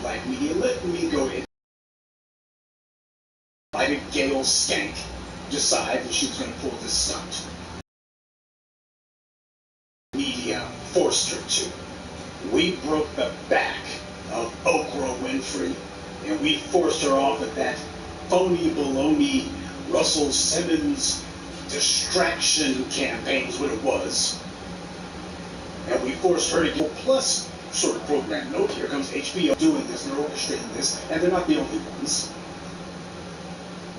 black media. Let me go ahead. Why did Gail Skank decide that she was going to pull this stunt? Media forced her to. We broke the back of Oprah Winfrey, and we forced her off of that phony baloney Russell Simmons distraction campaign is what it was. And we forced her to get plus sort of program. Note, here comes HBO doing this, they're orchestrating this, and they're not the only ones.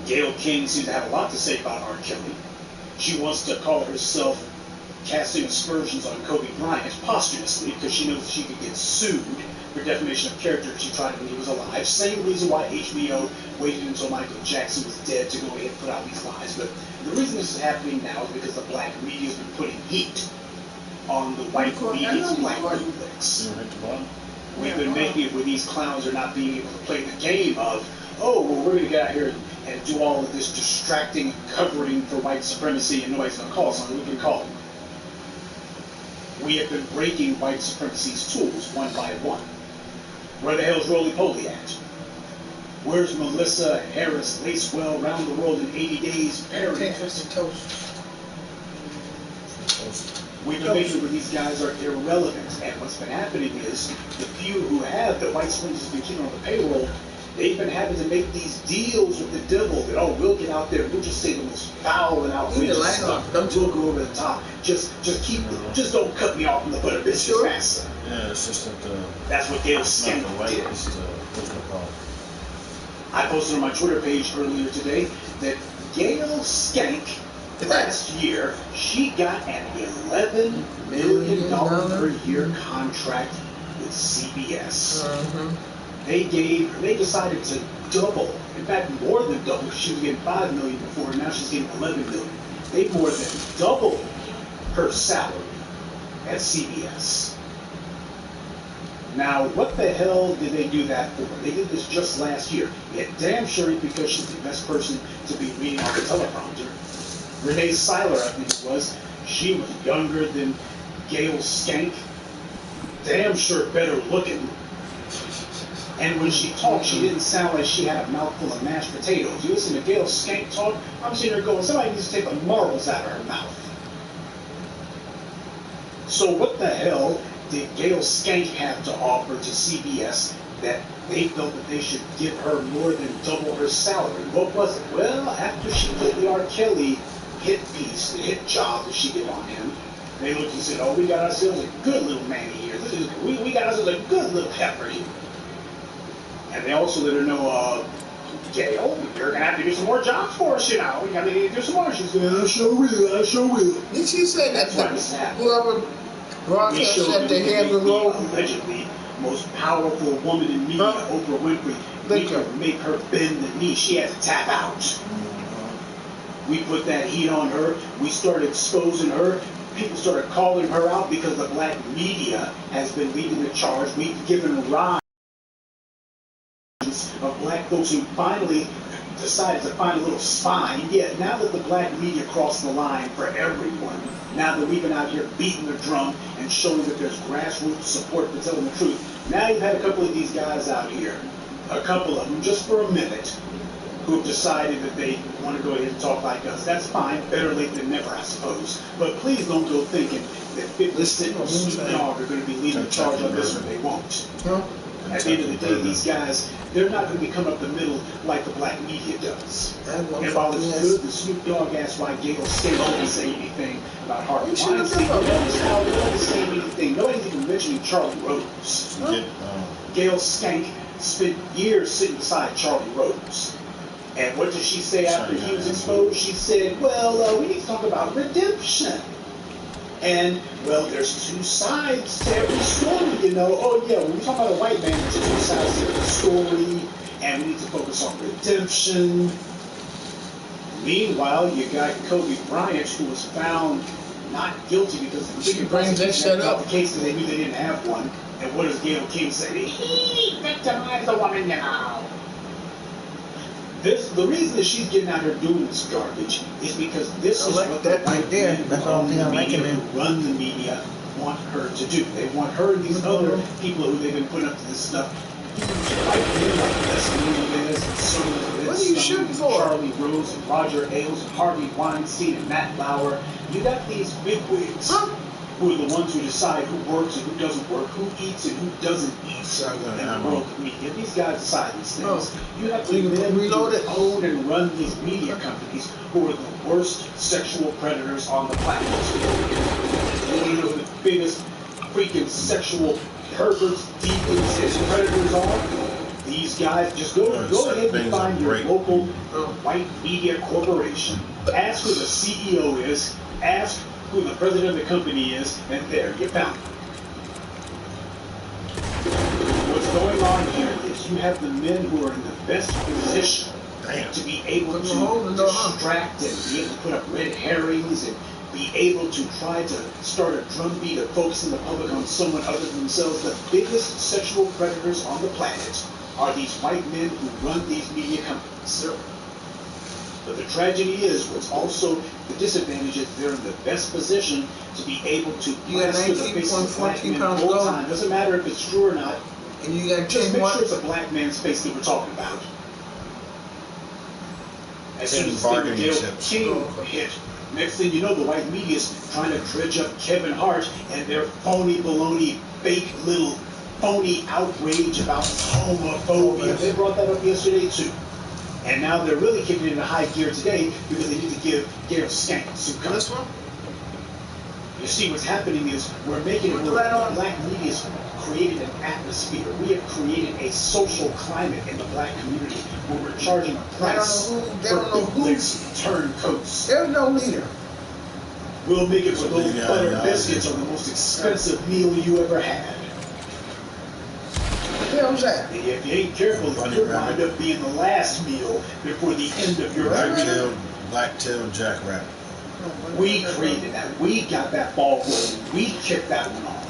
Gayle King seems to have a lot to say about R. Kelly. She wants to call herself casting aspersions on Kobe Bryant posthumously because she knows that she could get sued for defamation of character if she tried it when he was alive. Same reason why HBO waited until Michael Jackson was dead to go ahead and put out these lies. But the reason this is happening now is because the black media has been putting heat on the white media's black bootlegs. We've been making it where these clowns are not being able to play the game of, oh, well, we're going to get out here and do all of this distracting covering for white supremacy and nobody's going to call us on it. We can call them. We have been breaking white supremacy's tools one by one. Where the hell's Roly Poly at? Where's Melissa Harris Lacewell round the world in 80 days? We've been making where these guys are irrelevant, and what's been happening is the few who have the white supremacists have been keeping on the payroll. They've been having to make these deals with the devil that, oh, we'll get out there, we'll just say the most foul and outrageous stuff. We'll go over the top. Just don't cut me off from the butter biscuit faster. Yeah, it's just that that's what Gayle Skank did. I posted on my Twitter page earlier today that Gayle Skank last year, she got an $11 million per year contract with CBS. They decided to double, in fact more than double. She was getting $5 million before, now she's getting $11 million. They more than doubled her salary at CBS. Now, what the hell did they do that for? They did this just last year. It damn sure ain't because she's the best person to be reading off the teleprompter. Renee Seiler, I think it was, she was younger than Gayle Skank. Damn sure better looking. And when she talked, she didn't sound like she had a mouthful of mashed potatoes. You listen to Gayle Skank talk, I'm sitting there going, somebody needs to take the marbles out of her mouth. So what the hell did Gayle Skank have to offer to CBS that they felt that they should give her more than double her salary? What was it? Well, after she did the R. Kelly hit piece, the hit job that she did on him, they looked and said, oh, we got ourselves a good little man here. We got ourselves a good little heifer here. And they also let her know, Gayle, you're going to have to do some more jobs for us, you know. We got to do some more. She's going, I sure will. Did she say that's that? Why this happened. Whoever broadcast at the head of the road. Allegedly, most powerful woman in media, Oprah Winfrey, we could make her bend the knee. She had to tap out. We put that heat on her. We started exposing her. People started calling her out because the black media has been leading the charge. We've given a rise of black folks who finally decided to find a little spine. Yeah, now that the black media crossed the line for everyone, now that we've been out here beating the drum and showing that there's grassroots support for telling the truth, now you've had a couple of these guys out here, a couple of them, just for a minute, who have decided that they want to go ahead and talk like us. That's fine, better late than never, I suppose. But please don't go thinking that 50 Cent or Snoop Dogg are going to be leading the charge on this, or they won't. At the end of the day, these guys, they're not going to be coming up the middle like the black media does. And while it's good, the Snoop Dogg asked why Gayle Skank didn't say anything about Harvey Weinstein. Nobody saying anything. Nobody's even mentioning Charlie Rose. Gayle Skank spent years sitting beside Charlie Rose. And what did she say after he was exposed? She said, well, we need to talk about redemption. And, well, there's two sides to every story, you know. Oh, yeah, when we talk about a white man, there's two sides to every story, and we need to focus on redemption. Meanwhile, you got Kobe Bryant, who was found not guilty because the prosecution got the case because they knew they didn't have one. And what does Gayle King say? He victimized the woman, you know. The reason that she's getting out here doing this garbage is because this is what the white men who run the media want her to do. They want her and these other people who they've been putting up to this stuff What are you shooting for? Charlie Rose, and Roger Ailes, and Harvey Weinstein, and Matt Lauer. You got these bigwigs who are the ones who decide who works and who doesn't work, who eats and who doesn't eat in the world of media. These guys decide these things. You have the men who own and run these media companies who are the worst sexual predators on the planet. You want to know who the biggest freaking sexual perverts, demons, and predators are? These guys, just go ahead and find your local white media corporation. Ask who the CEO is. Ask who the president of the company is, and there, you found it. What's going on here is you have the men who are in the best position to be able to distract and be able to put up red herrings and be able to try to start a drumbeat of focusing the public on someone other than themselves. The biggest sexual predators on the planet are these white men who run these media companies. But the tragedy is, what's also the disadvantage is they're in the best position to be able to plaster the faces of black men full time. Doesn't matter if it's true or not. And you got just make sure it's a black man's face that we're talking about. As soon as the King hit, next thing you know, the white media's trying to dredge up Kevin Hart and their phony baloney, fake little phony outrage about homophobia. They brought that up yesterday too. And now they're really kicking it into high gear today because they need to give Gail Skank some cover. This one? You see, what's happening is we're making it where black media's created an atmosphere. We have created a social climate in the black community where we're charging a price for bootlegs, turncoats. There's no leader. We'll make it where those butter biscuits are the most expensive meal you ever had. How's that? And if you ain't careful, you'll wind up being the last meal before the end of your journey. Black-tailed jackrabbit. We created that. We got that ball rolling. We kicked that one off.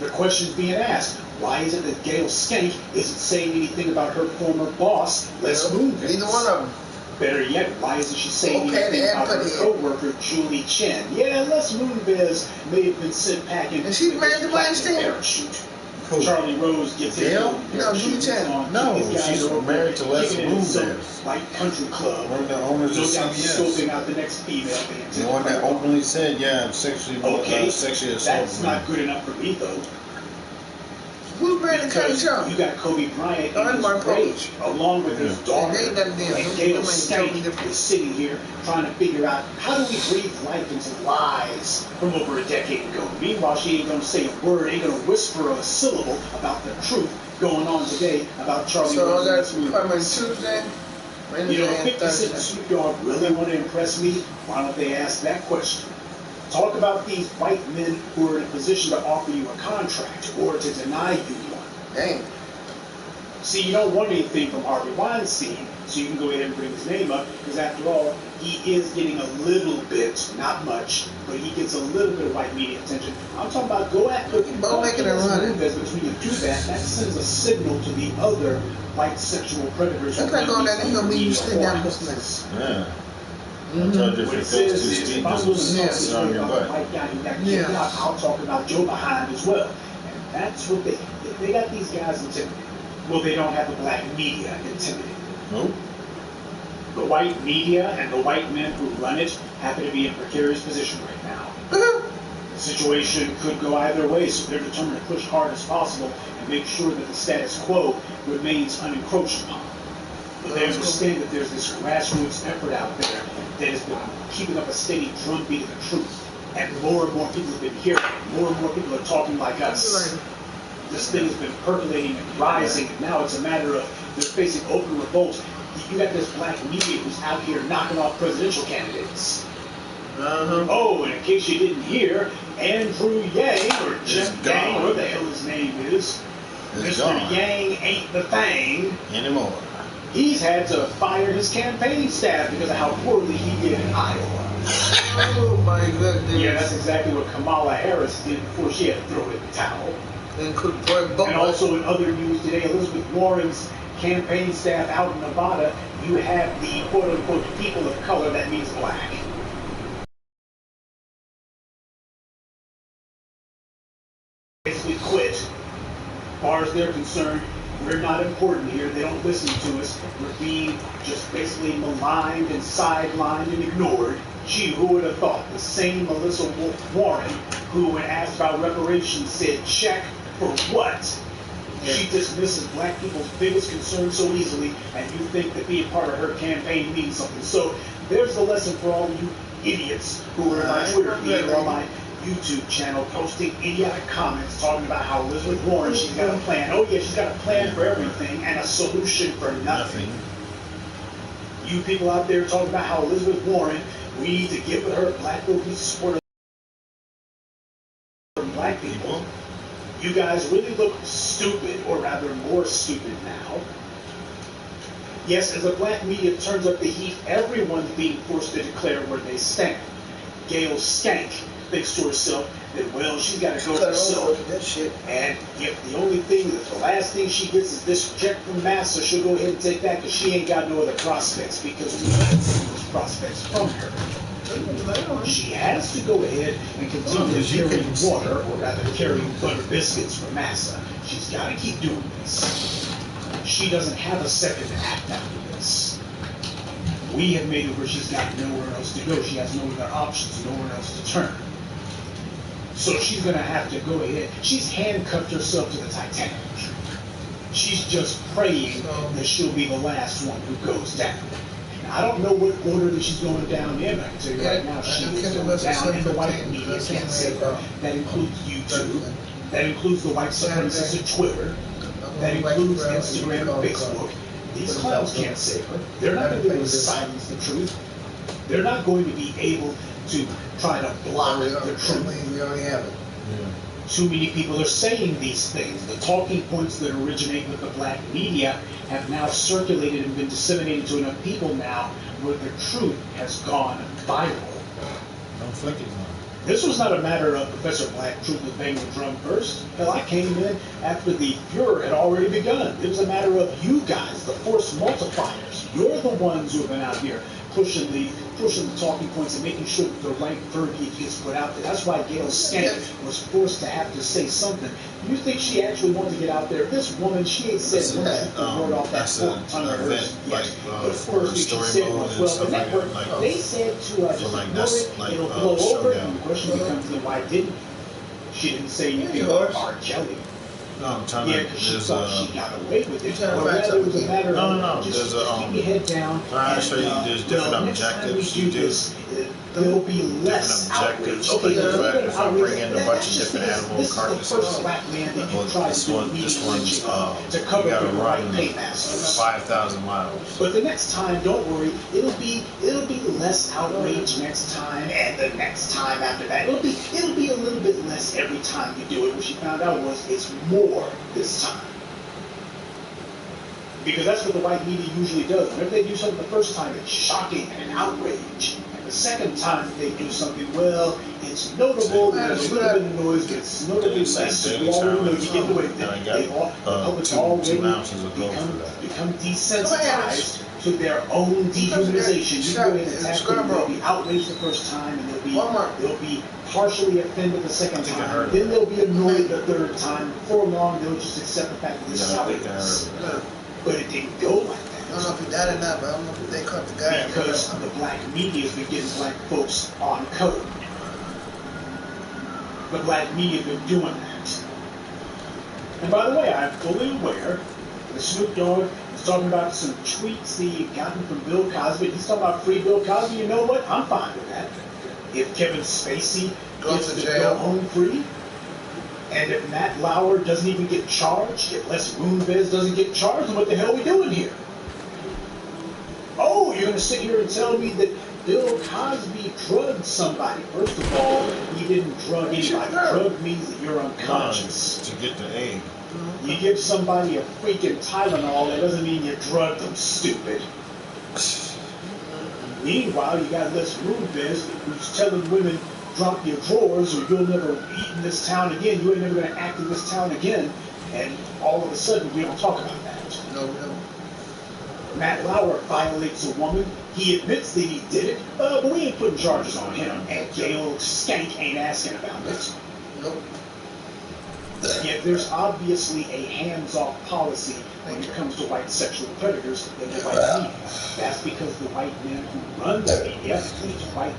The question's being asked, why is it that Gail Skank isn't saying anything about her former boss, Les Moonves? Neither one of them. Better yet, why isn't she saying anything about her co-worker, Julie Chen? Yeah, Les Moonves may have been sent packing and she's married to Weinstein. Parachute. Charlie Rose gets Gail? No, Julie Chen. No, she's married to Les Moonves. White country club. One of the owners of CBS. Scoping out the next female band. The one that openly said, yeah, I'm sexually assaulted. That's not good enough for me, though. Who's married to Kelly Chung? You got Kobe Bryant in his grave, along with his daughter, and Gail Skank is sitting here trying to figure out how do we breathe life into lies from over a decade ago. Meanwhile, she ain't gonna say a word, ain't gonna whisper a syllable about the truth going on today about Charlie Rose. So that's coming Tuesday, Wednesday, you know, and 50 Cent and Snoop Dogg really want to impress me? Why don't they ask that question? Talk about these white men who are in a position to offer you a contract or to deny you one. Dang. See, you don't want anything from Harvey Weinstein, so you can go ahead and bring his name up, because after all, he is getting a little bit, not much, but he gets a little bit of white media attention. I'm talking about go after making a run. Because when you do that, that sends a signal to the other white sexual predators. That's like going down there, you stay down this place. Yeah. I told you if it goes too steep, this will sit on your butt. I'll talk about Joe behind as well. And that's what they got these guys intimidated. Well, they don't have the black media intimidated. Nope. The white media and the white men who run it happen to be in a precarious position right now. The situation could go either way, so they're determined to push hard as possible and make sure that the status quo remains unencroached upon. But they understand that there's this grassroots effort out there that has been keeping up a steady drumbeat of the truth. And more people have been hearing it. More and more people are talking like us. This thing has been percolating and rising, and now it's a matter of they're facing open revolt. You got this black media who's out here knocking off presidential candidates. Oh, and in case you didn't hear, Andrew Yang, or Jeff Yang, whatever the hell his name is, Mr. Yang ain't the thing anymore. He's had to fire his campaign staff because of how poorly he did in Iowa. Oh my goodness. Yeah, that's exactly what Kamala Harris did before she had to throw in the towel. And also in other news today, Elizabeth Warren's campaign staff out in Nevada, you have the quote-unquote people of color, that means black. Basically quit. far as they're concerned, we're not important here. They don't listen to us. We're being just basically maligned and sidelined and ignored. Gee, who would have thought? The same Melissa Warren, who when asked about reparations said, check for what? She dismisses black people's biggest concern so easily, and you think that being part of her campaign means something. So there's the lesson for all you idiots who are on my Twitter feed or on my YouTube channel posting idiotic comments talking about how Elizabeth Warren, she's got a plan. Oh yeah, she's got a plan for everything and a solution for nothing. You people out there talking about how Elizabeth Warren, we need to give her black vote, we need to support black people. You guys really look stupid, or rather more stupid now. Yes, as the black media turns up the heat, everyone's being forced to declare where they stand. Gail Skank thinks to herself that, well, she's got to go herself. And if the only thing, the last thing she gets is this check from Massa, she'll go ahead and take that because she ain't got no other prospects because we don't take those prospects from her. She has to go ahead and continue carrying water, or rather carrying butter biscuits for Massa. She's got to keep doing this. She doesn't have a second act after this. We have made it where she's got nowhere else to go. She has no other options, nowhere else to turn. So she's going to have to go ahead. She's handcuffed herself to the Titanic. She's just praying that she'll be the last one who goes down. I don't know what order that she's going down in. I can tell you right now, she is going down, and the white media can't save her. That includes YouTube. That includes the white supremacists at Twitter. That includes Instagram and Facebook. These clowns can't save her. They're not going to be able to silence the truth. They're not going to be able to try to block the truth. We already have it. Too many people are saying these things. The talking points that originate with the black media have now circulated and been disseminated to enough people now where the truth has gone viral. This was not a matter of Professor Black Truth was banging the drum first. Hell, I came in after the furor had already begun. It was a matter of you guys, the force multipliers. You're the ones who have been out here pushing the talking points and making sure that the right verbiage gets put out there. That's why Gail Skank was forced to have to say something. You think she actually wanted to get out there? This woman, she ain't said one truth the word off that tongue of hers yet. The first thing she said was, well, the network, they said to just ignore it, it'll blow over. And the question becomes, then why didn't she didn't say anything about R. Kelly? No, I'm trying to. She thought she got away with it. But rather it was a matter of just keep your head down. I'll show you there's different objectives. You do. There'll be less outrage. Okay, if I bring in a bunch of different animal carcasses, well, this one's to cover you gotta the run right paymasters. 5,000 miles. But the next time, don't worry, it'll be less outrage next time, and the next time after that, it'll be a little bit less every time you do it. What she found out was it's more this time. Because that's what the white media usually does. Whenever they do something the first time, it's shocking and an outrage. And the second time they do something, well, it's notable, there's a little bit of noise, but it's notably less. We already know you get away with it. The public's already become desensitized to their own dehumanization. You go ahead and attack them, they'll be outraged the first time, and they'll be partially offended the second time. Then they'll be annoyed the third time. Before long, they'll just accept the fact that this is how it is. But it didn't go like that. I don't know if he died or not, but I don't know if they caught the guy. Because the black media has been getting black folks on code. The black media has been doing that. And by the way, I'm fully aware that Snoop Dogg is talking about some tweets that he gotten from Bill Cosby. He's talking about free Bill Cosby. You know what? I'm fine with that. If Kevin Spacey gets to go home free, and if Matt Lauer doesn't even get charged, if Les Moonves doesn't get charged, then what the hell are we doing here? Oh, you're going to sit here and tell me that Bill Cosby drugged somebody. First of all, he didn't drug anybody. Drug means that you're unconscious. To get the egg. You give somebody a freaking Tylenol, that doesn't mean you drugged them, stupid. Meanwhile, you got Les Moonves who's telling women, drop your drawers or you'll never eat in this town again. You ain't never going to act in this town again. And all of a sudden, we don't talk about that. No. Matt Lauer violates a woman. He admits that he did it, but we ain't putting charges on him. And Gail Skank ain't asking about it. Nope. Yet there's obviously a hands-off policy when it comes to white sexual predators in the white media. That's because the white men who run the media, these white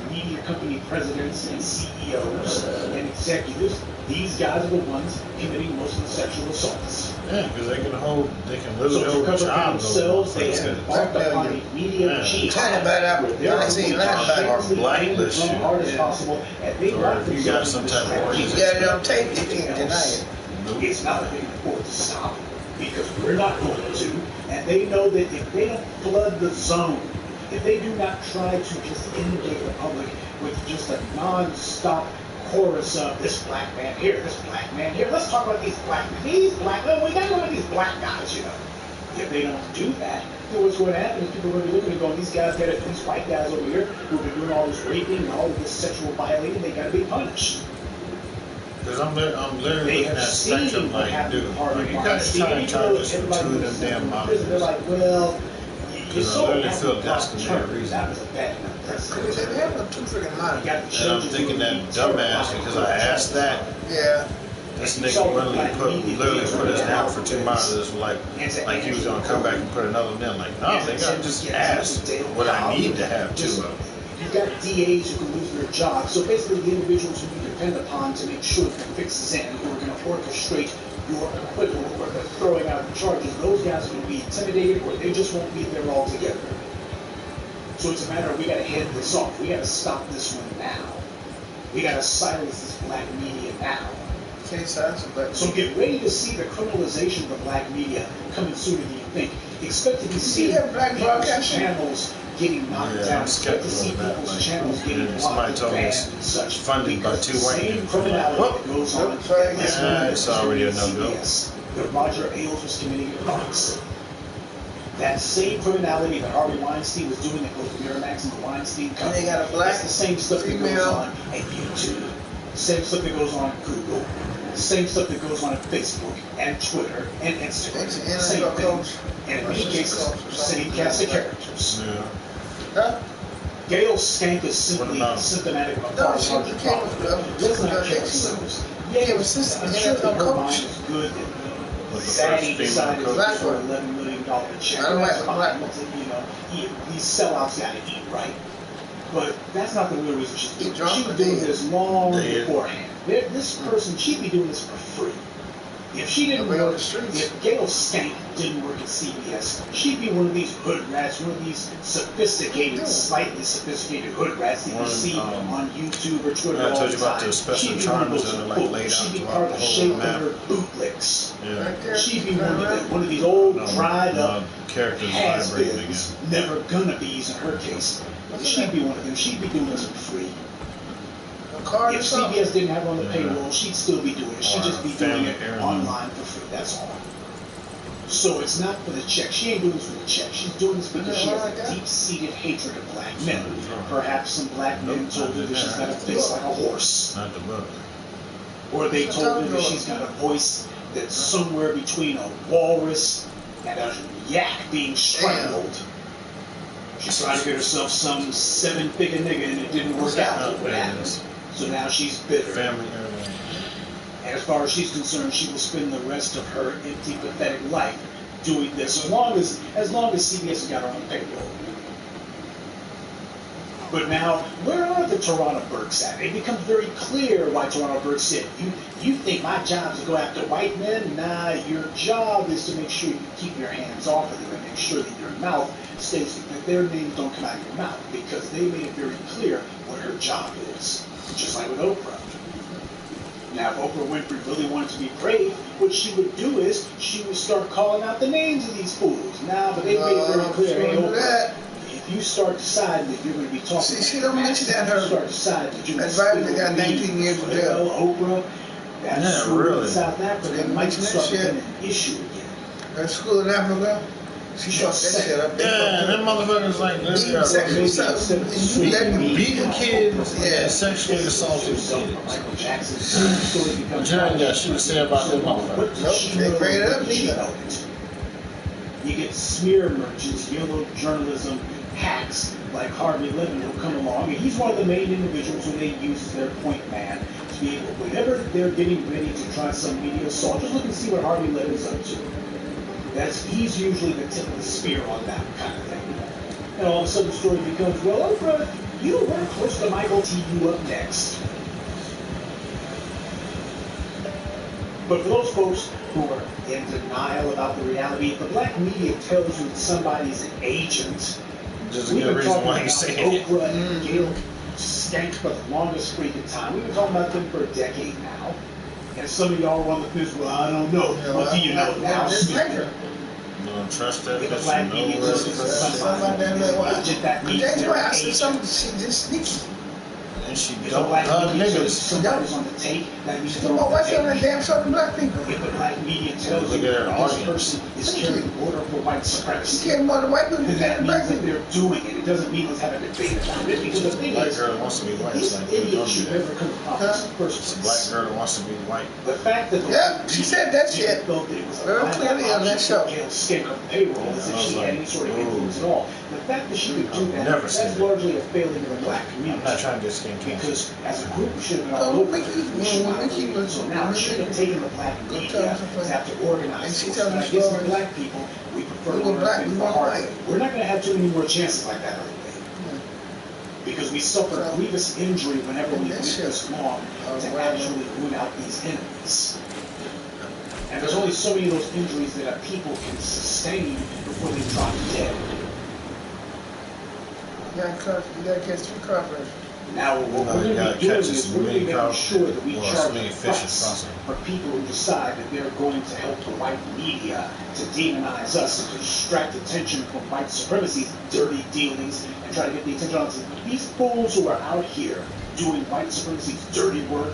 media company presidents and CEOs and executives, these guys are the ones committing most of the sexual assaults. Yeah, because they can literally hold jobs themselves. They have embarked upon a media jihad where they're blacklist you hard as possible, and they want you got some type of organization. You got it on tape, you can't deny it. It's not a big report to stop because we're not going to, and they know that if they don't flood the zone, if they do not try to just inundate the public with just a non-stop chorus of this black man here, this black man here, let's talk about these black men, we gotta go with these black guys, you know. If they don't do that, then what's going to happen is people are going to be looking and going, these white guys over here who've been doing all this raping and all of this sexual violating, they gotta be punished. Because I'm literally looking at spectrum like, dude, you guys trying to charge us for 2 of them damn models. They're like, well, because I literally feel that's the main reason. That was a bad enough. They have them 2 freaking models. And I'm thinking that dumbass because I asked that. Yeah. This nigga literally put us down for 2 monitors, like he was gonna come back and put another one in. Like, no, they gotta just ask what I need to have 2 of them. You've got DAs who can lose their jobs. So basically, the individuals who you depend upon to make sure that the fix is in, who are going to orchestrate your acquittal or the throwing out of charges, those guys are going to be intimidated or they just won't be there altogether. So it's a matter of we got to head this off. We got to stop this one now. We got to silence this black media now. So get ready to see the criminalization of the black media coming sooner than you think. Expect to be seeing people's channels getting knocked down. Expect to see people's channels getting blocked and banned and such. Funded by 2 white people. Criminality that goes on. It's already a no-go. That Roger Ailes was committing at Fox. That same criminality that Harvey Weinstein was doing that goes to Miramax and the Weinstein Company. That's the same stuff that goes on at YouTube. Same stuff that goes on at Google. Same stuff that goes on at Facebook and Twitter and Instagram. Same thing. And in many cases, same cast of characters. Huh? Gail Skank is simply symptomatic of a far larger problem. Let's not kid ourselves. Yeah, I'm sure that her mind is good that Zaddy decided to give her $11 million check. That's fine. You know, these sellouts got to eat, right? But that's not the real reason she's doing it. She was doing this long beforehand. This person, she'd be doing this for free. If she didn't work, if Gail Skank didn't work at CBS, she'd be one of these hood rats, one of these sophisticated, slightly sophisticated hood rats that you see on YouTube or Twitter all the time. She'd be one of those fools. She'd be part of the shape of her bootlicks. She'd be one of these old, dried up has-beens, never gonna be's in her case. She'd be one of them. She'd be doing this for free. If CBS didn't have her on the payroll, she'd still be doing it. She'd just be doing it online for free. That's all. So it's not for the check. She ain't doing this for the check. She's doing this because she has a deep-seated hatred of black men. Perhaps some black men told her that she's got a face like a horse. Not the book. Or they told her that she's got a voice that's somewhere between a walrus and a yak being strangled. She's trying to get herself some 7-figure nigga and it didn't work out. What happened? So now she's bitter. And as far as she's concerned, she will spend the rest of her empty, pathetic life doing this, as long as CBS has got her on the payroll. But now, where are the Toronto Burks at? It becomes very clear why Toronto Burks said, you think my job is to go after white men? Nah, your job is to make sure you keep your hands off of them and make sure that your mouth stays, that their names don't come out of your mouth, because they made it very clear what her job is. Just like with Oprah. Now, if Oprah Winfrey really wanted to be brave, what she would do is she would start calling out the names of these fools. Now, but they made it very clear, hey, Oprah, if you start deciding that you're going to be talking, she don't mention that her. Start deciding that you're going to be got 19 years of jail. Oprah, that's school in South Africa might start becoming an issue again. That school in Africa. She fucked that shit up. Yeah, them motherfuckers like beating kids and sexually assaulting kids. I'm telling you, she would say about them motherfuckers. Nope, they bring it up. You get smear merchants, yellow journalism hacks like Harvey Levin will come along, and he's one of the main individuals who they use as their point man to to be able, whenever they're getting ready to try some media assault, just look and see what Harvey Levin's up to. He's usually the tip of the spear on that kind of thing. And all of a sudden the story becomes, well, Oprah, you were close to Michael T. You up next. But for those folks who are in denial about the reality, if the black media tells you that somebody's an agent, just a good reason why you say it. Oprah and Gail Skank for the longest freaking time. We've been talking about them for a decade now. And some of y'all are on the fence, well, I don't know. What do you know now? You don't trust that If the black media tells you somebody that means that's they're why I an said agent. something. She just sneaky. And she If the don't black love media tells you niggas. somebody's on the tape, that means She they're on won't the watch on that tape. damn show to black people. If the black media tells Look you at her that this audience. person is carrying order for white She supremacy, can't more than white people then than that the means black that people. they're doing it. It doesn't mean let's have a debate about it. Because the thing Black is, girl that wants to be white. these It's like, dude, don't idiots do should that. never come across as a person. It's a black girl that wants to be white. The fact that the Yeah, she said that shit felt that it was very clearly on that show. Scam of payroll as if I was she like, had any sort of ooh. influence at all. The fact that she could do that, Never that's seen it. largely a failing of the black I'm community. not trying to get skin cancer. Because as a group, we should have been So all over. when Mickey was- So now it should have taken the black Go media tell us to something. have to organize. And she things. tells But I us guess the stories. black people, we prefer We to were learn black, things we the weren't hard white. way. We're not going to have too many more chances like that, are we? Because we suffer So- grievous injury whenever we That wait shit. this long to Wow. actually root out these enemies. And there's only so many of those injuries that a people can sustain before they drop dead. You gotta catch two crawfish. Now, what No, we're you going to gotta be doing catch is this we're going to be million making cow- sure that we well, charge million a fish price is possible. for people who decide that they're going to help the white media to demonize us and to distract attention from white supremacy's dirty dealings and try to get the attention on these fools who are out here doing white supremacy's dirty work.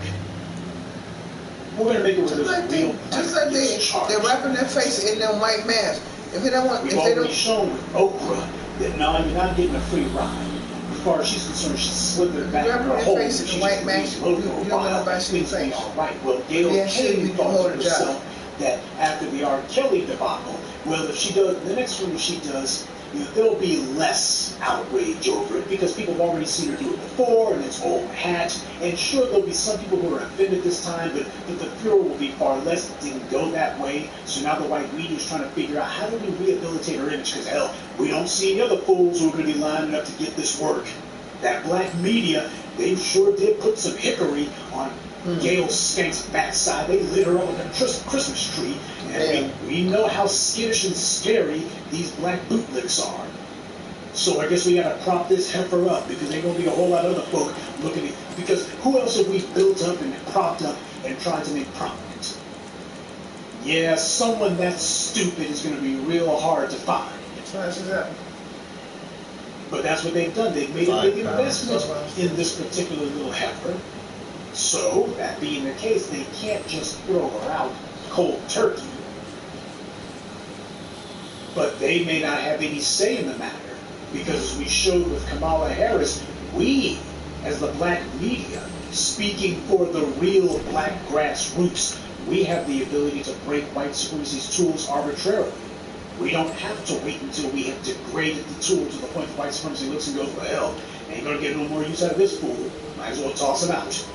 We're going to make it where Just there's like a real they're wrapping their face in them white masks. If they don't want, We've if they already don't, shown with Oprah that no, you're not getting a free ride. As far as she's concerned, she's slithered back Wrapping in her their hole. face in the She's white mask, low you for a don't while. know nobody see Things your will be face. all right. Well, Gail Yeah, she King didn't thought hold to her job. herself that after the R. Kelly debacle, well, if she does, the next one she does, there'll be less outrage over it because people have already seen her do it before and it's old hat. And sure, there'll be some people who are offended this time, but the furor will be far less. It didn't go that way. So now the white media is trying to figure out how do we rehabilitate her image? Because hell, we don't see any other fools who are going to be lining up to get this work. That black media, they sure did put some hickory on Gail Skank's backside. They lit her up with a Christmas tree. And we know how skittish and scary these black bootlicks are. So I guess we got to prop this heifer up because ain't going to be a whole lot of other folk looking at it. Because who else have we built up and propped up and tried to make prominent? Yeah, someone that stupid is going to be real hard to find. But that's what they've done. They've made a big investment in this particular little heifer. So, that being the case, they can't just throw her out cold turkey. But they may not have any say in the matter. Because as we showed with Kamala Harris, we, as the black media, speaking for the real black grassroots, we have the ability to break white supremacy's tools arbitrarily. We don't have to wait until we have degraded the tool to the point that white supremacy looks and goes, well, hell, ain't gonna get no more use out of this fool. Might as well toss him out.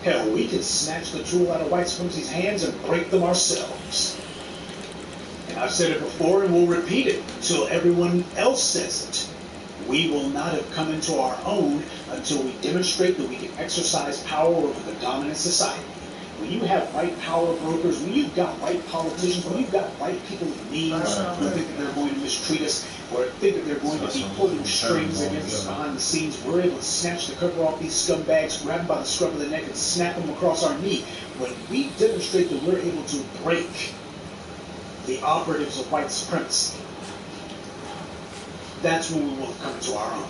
Hell, we can snatch the tool out of white supremacy's hands and break them ourselves. And I've said it before and we'll repeat it until everyone else says it. We will not have come into our own until we demonstrate that we can exercise power over the dominant society. When you have white power brokers, when you've got white politicians, when you've got white people in means who think that they're going to mistreat us or think that they're going to be pulling strings against us behind the scenes, we're able to snatch the cover off these scumbags, grab them by the scruff of the neck, and snap them across our knee. When we demonstrate that we're able to break the operatives of white supremacy, that's when we will have come into our own.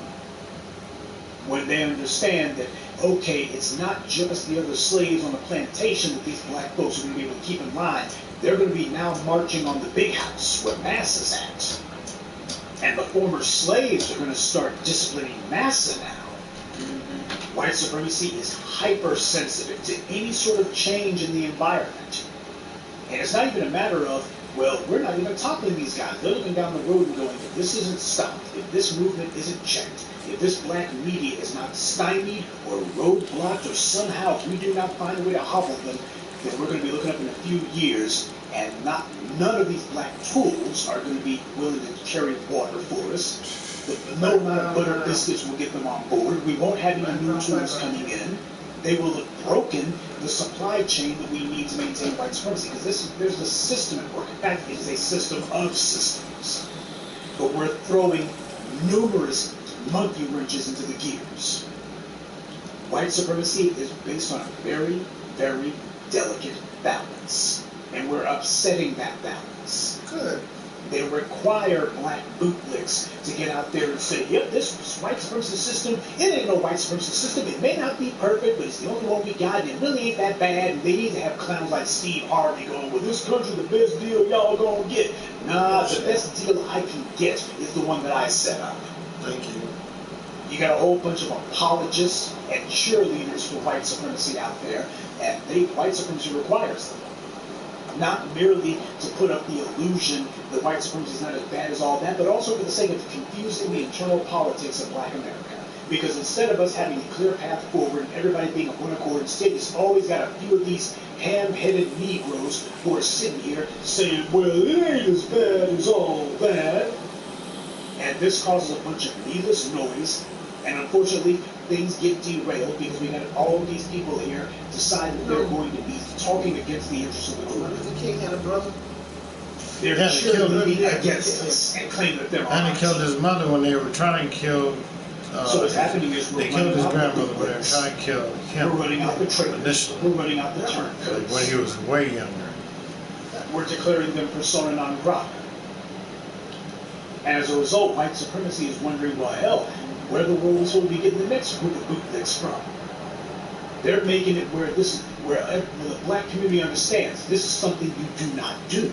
When they understand that, okay, it's not just the other slaves on the plantation that these black folks are going to be able to keep in line. They're going to be now marching on the big house where Massa's at. And the former slaves are going to start disciplining Massa now. White supremacy is hypersensitive to any sort of change in the environment. And it's not even a matter of Well, we're not even toppling these guys. They're looking down the road and going, if this isn't stopped, if this movement isn't checked, if this black media is not stymied or roadblocked, or somehow if we do not find a way to hobble them, then we're going to be looking up in a few years, and none of these black tools are going to be willing to carry water for us. No amount of butter biscuits will get them on board. We won't have any new tools coming in. They will have broken the supply chain that we need to maintain white supremacy, because there's a system at work. In fact, it is a system of systems. But we're throwing numerous monkey wrenches into the gears. White supremacy is based on a very, very delicate balance, and we're upsetting that balance. Good. They require black bootlicks to get out there and say, yep, this white supremacy system, it ain't no white supremacy system. It may not be perfect, but it's the only one we got, and it really ain't that bad. And they need to have clowns like Steve Harvey going, well, this country, the best deal y'all gonna get. Nah, the best deal I can get is the one that I set up. Thank you. You got a whole bunch of apologists and cheerleaders for white supremacy out there, and white supremacy requires them. Not merely to put up the illusion that white supremacy is not as bad as all that, but also for the sake of confusing the internal politics of black America. Because instead of us having a clear path forward and everybody being on one accord, instead it's always got a few of these ham-headed Negroes who are sitting here saying, well, it ain't as bad as all that. And this causes a bunch of needless noise, and unfortunately things get derailed because we got all of these people here deciding that they're going to be talking against the interests of the group. The king had a brother. They're cheerleading against us and claiming that they're And he killed his mother when they were trying to kill. So what's happening is they killed his grandmother when they were trying to kill him. We're running out the traitors. Initially. We're running out the turncoats. Like when he was way younger. We're declaring them persona non grata. And as a result, white supremacy is wondering, well, hell, where the world is going to be getting the next group of bootlicks from? They're making it where the black community understands this is something you do not do.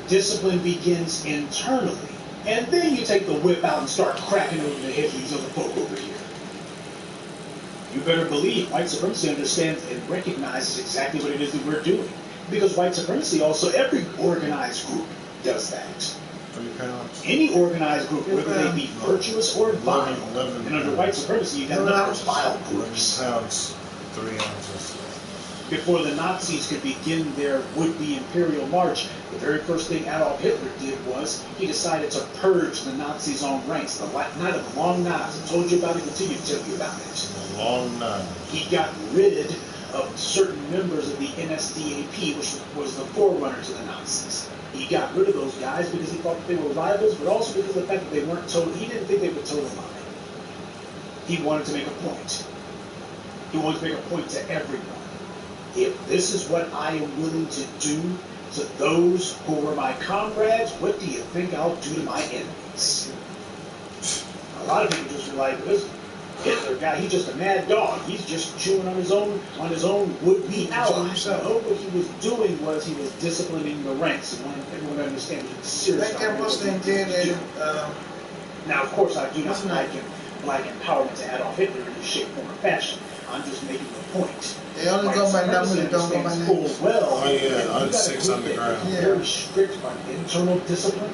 Discipline begins internally, and then you take the whip out and start cracking over the heads of these other folk over here. You better believe white supremacy understands and recognizes exactly what it is that we're doing. Because white supremacy also, every organized group does that. Any organized group, whether they be virtuous or vile, and under white supremacy, you got nothing but vile groups. 3 ounces. Before the Nazis could begin their would-be imperial march, the very first thing Adolf Hitler did was he decided to purge the Nazis' own ranks. The night of the long knives. I told you about it, continue to tell you about it. The long knife. He got rid of certain members of the NSDAP, which was the forerunner to the Nazis. He got rid of those guys because he thought that they were rivals, but also because of the fact that they weren't told. He didn't think they would toe the line. He wanted to make a point. He wanted to make a point to everyone. If this is what I am willing to do to those who were my comrades, what do you think I'll do to my enemies? A lot of people just were like, this Hitler guy, he's just a mad dog. He's just chewing on his own would-be allies. No, what he was doing was he was disciplining the ranks and wanting everyone to understand he was serious. Now, of course, I do not liken black empowerment to Adolf Hitler in any shape, form, or fashion. I'm just making the point. They only go by numbers, they don't go by names. Well, on 6 underground. Very strict on internal discipline.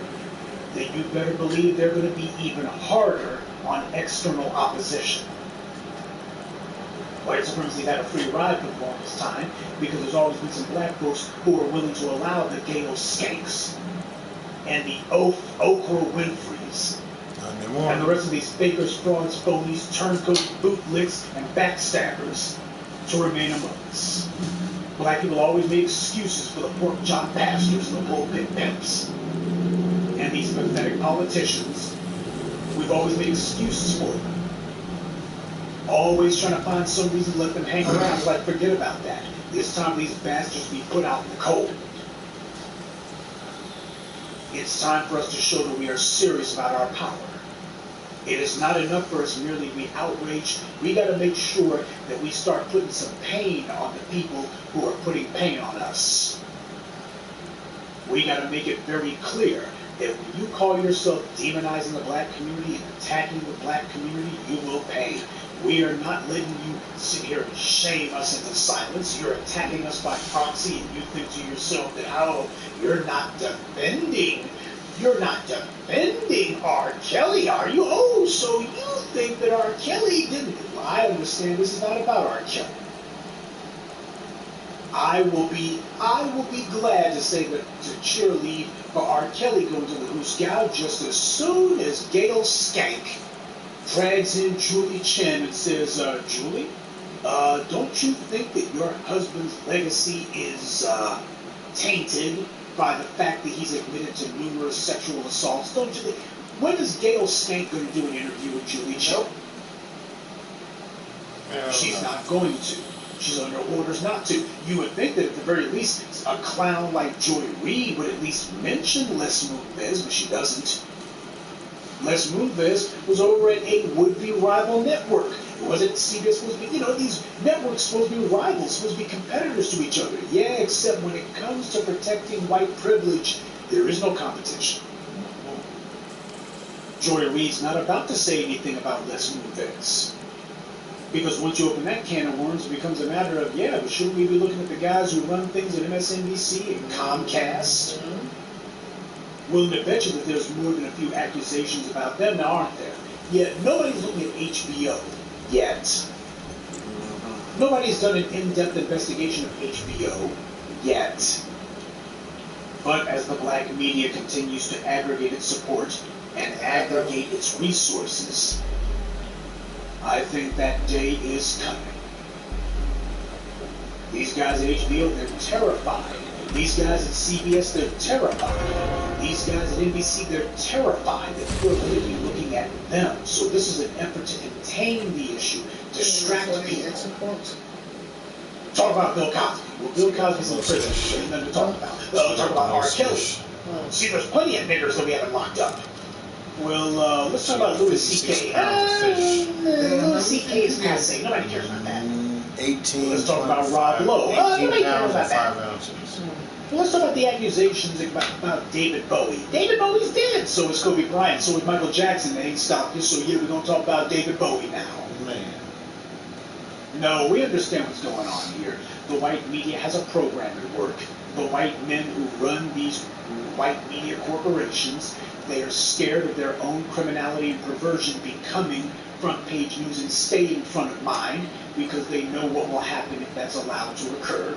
Then you better believe they're going to be even harder on external opposition. White supremacy had a free ride for the longest time because there's always been some black folks who are willing to allow the Gale Skanks and the Okra Winfreys and the rest of these fakers, frauds, phonies, turncoats, bootlicks, and backstabbers to remain among us. Black people always make excuses for the pork chop pastors and the bullpit pimps. And these pathetic politicians, we've always made excuses for them. Always trying to find some reason to let them hang around. It's like, forget about that. It's time for these bastards to be put out in the cold. It's time for us to show that we are serious about our power. It is not enough for us merely to be outraged. We got to make sure that we start putting some pain on the people who are putting pain on us. We got to make it very clear that when you call yourself demonizing the black community and attacking the black community, you will pay. We are not letting you sit here and shame us into silence. You're attacking us by proxy, and you think to yourself that, oh, you're not defending R. Kelly, are you? Oh, so you think that R. Kelly didn't? Well, I understand this is not about R. Kelly. I will be glad to say that to cheerlead for R. Kelly going to the Hooskow just as soon as Gail Skank drags in Julie Chen and says, Julie, don't you think that your husband's legacy is tainted by the fact that he's admitted to numerous sexual assaults? Don't you think? When is Gail Skank going to do an interview with Julie Chen? She's not going to. She's under orders not to. You would think that at the very least, a clown like Joy Reid would at least mention Les Moonves, but she doesn't. Les Moonves was over at a would-be rival network. It wasn't CBS supposed to be, these networks supposed to be rivals, supposed to be competitors to each other. Yeah, except when it comes to protecting white privilege, there is no competition. Joy Reid's not about to say anything about Les Moonves. Because once you open that can of worms, it becomes a matter of, yeah, but shouldn't we be looking at the guys who run things at MSNBC and Comcast? Mm-hmm. Willing to bet you that there's more than a few accusations about them now, aren't there? Yet nobody's looking at HBO yet. Mm-hmm. Nobody's done an in-depth investigation of HBO yet. But as the black media continues to aggregate its support and aggregate its resources, I think that day is coming. These guys at HBO, they're terrified. These guys at CBS, they're terrified. These guys at NBC, they're terrified that we're going to be looking at them. So this is an effort to contain the issue, distract people. Talk about Bill Cosby. Well, Bill Cosby's in prison, so there's nothing to talk about. Talk about R. Kelly. See, there's plenty of niggers that we haven't locked up. Well, let's talk about Louis C.K. Louis C.K. is passe. Nobody cares about that. 18. Let's talk about Rob Lowe. Nobody cares about that. Well, let's talk about the accusations about David Bowie. David Bowie's dead. So is Kobe Bryant. So is Michael Jackson. They ain't stopped you. So yeah, we're going to talk about David Bowie now. Man. No, we understand what's going on here. The white media has a program at work. The white men who run these white media corporations, they are scared of their own criminality and perversion becoming front page news and staying front of mind because they know what will happen if that's allowed to occur.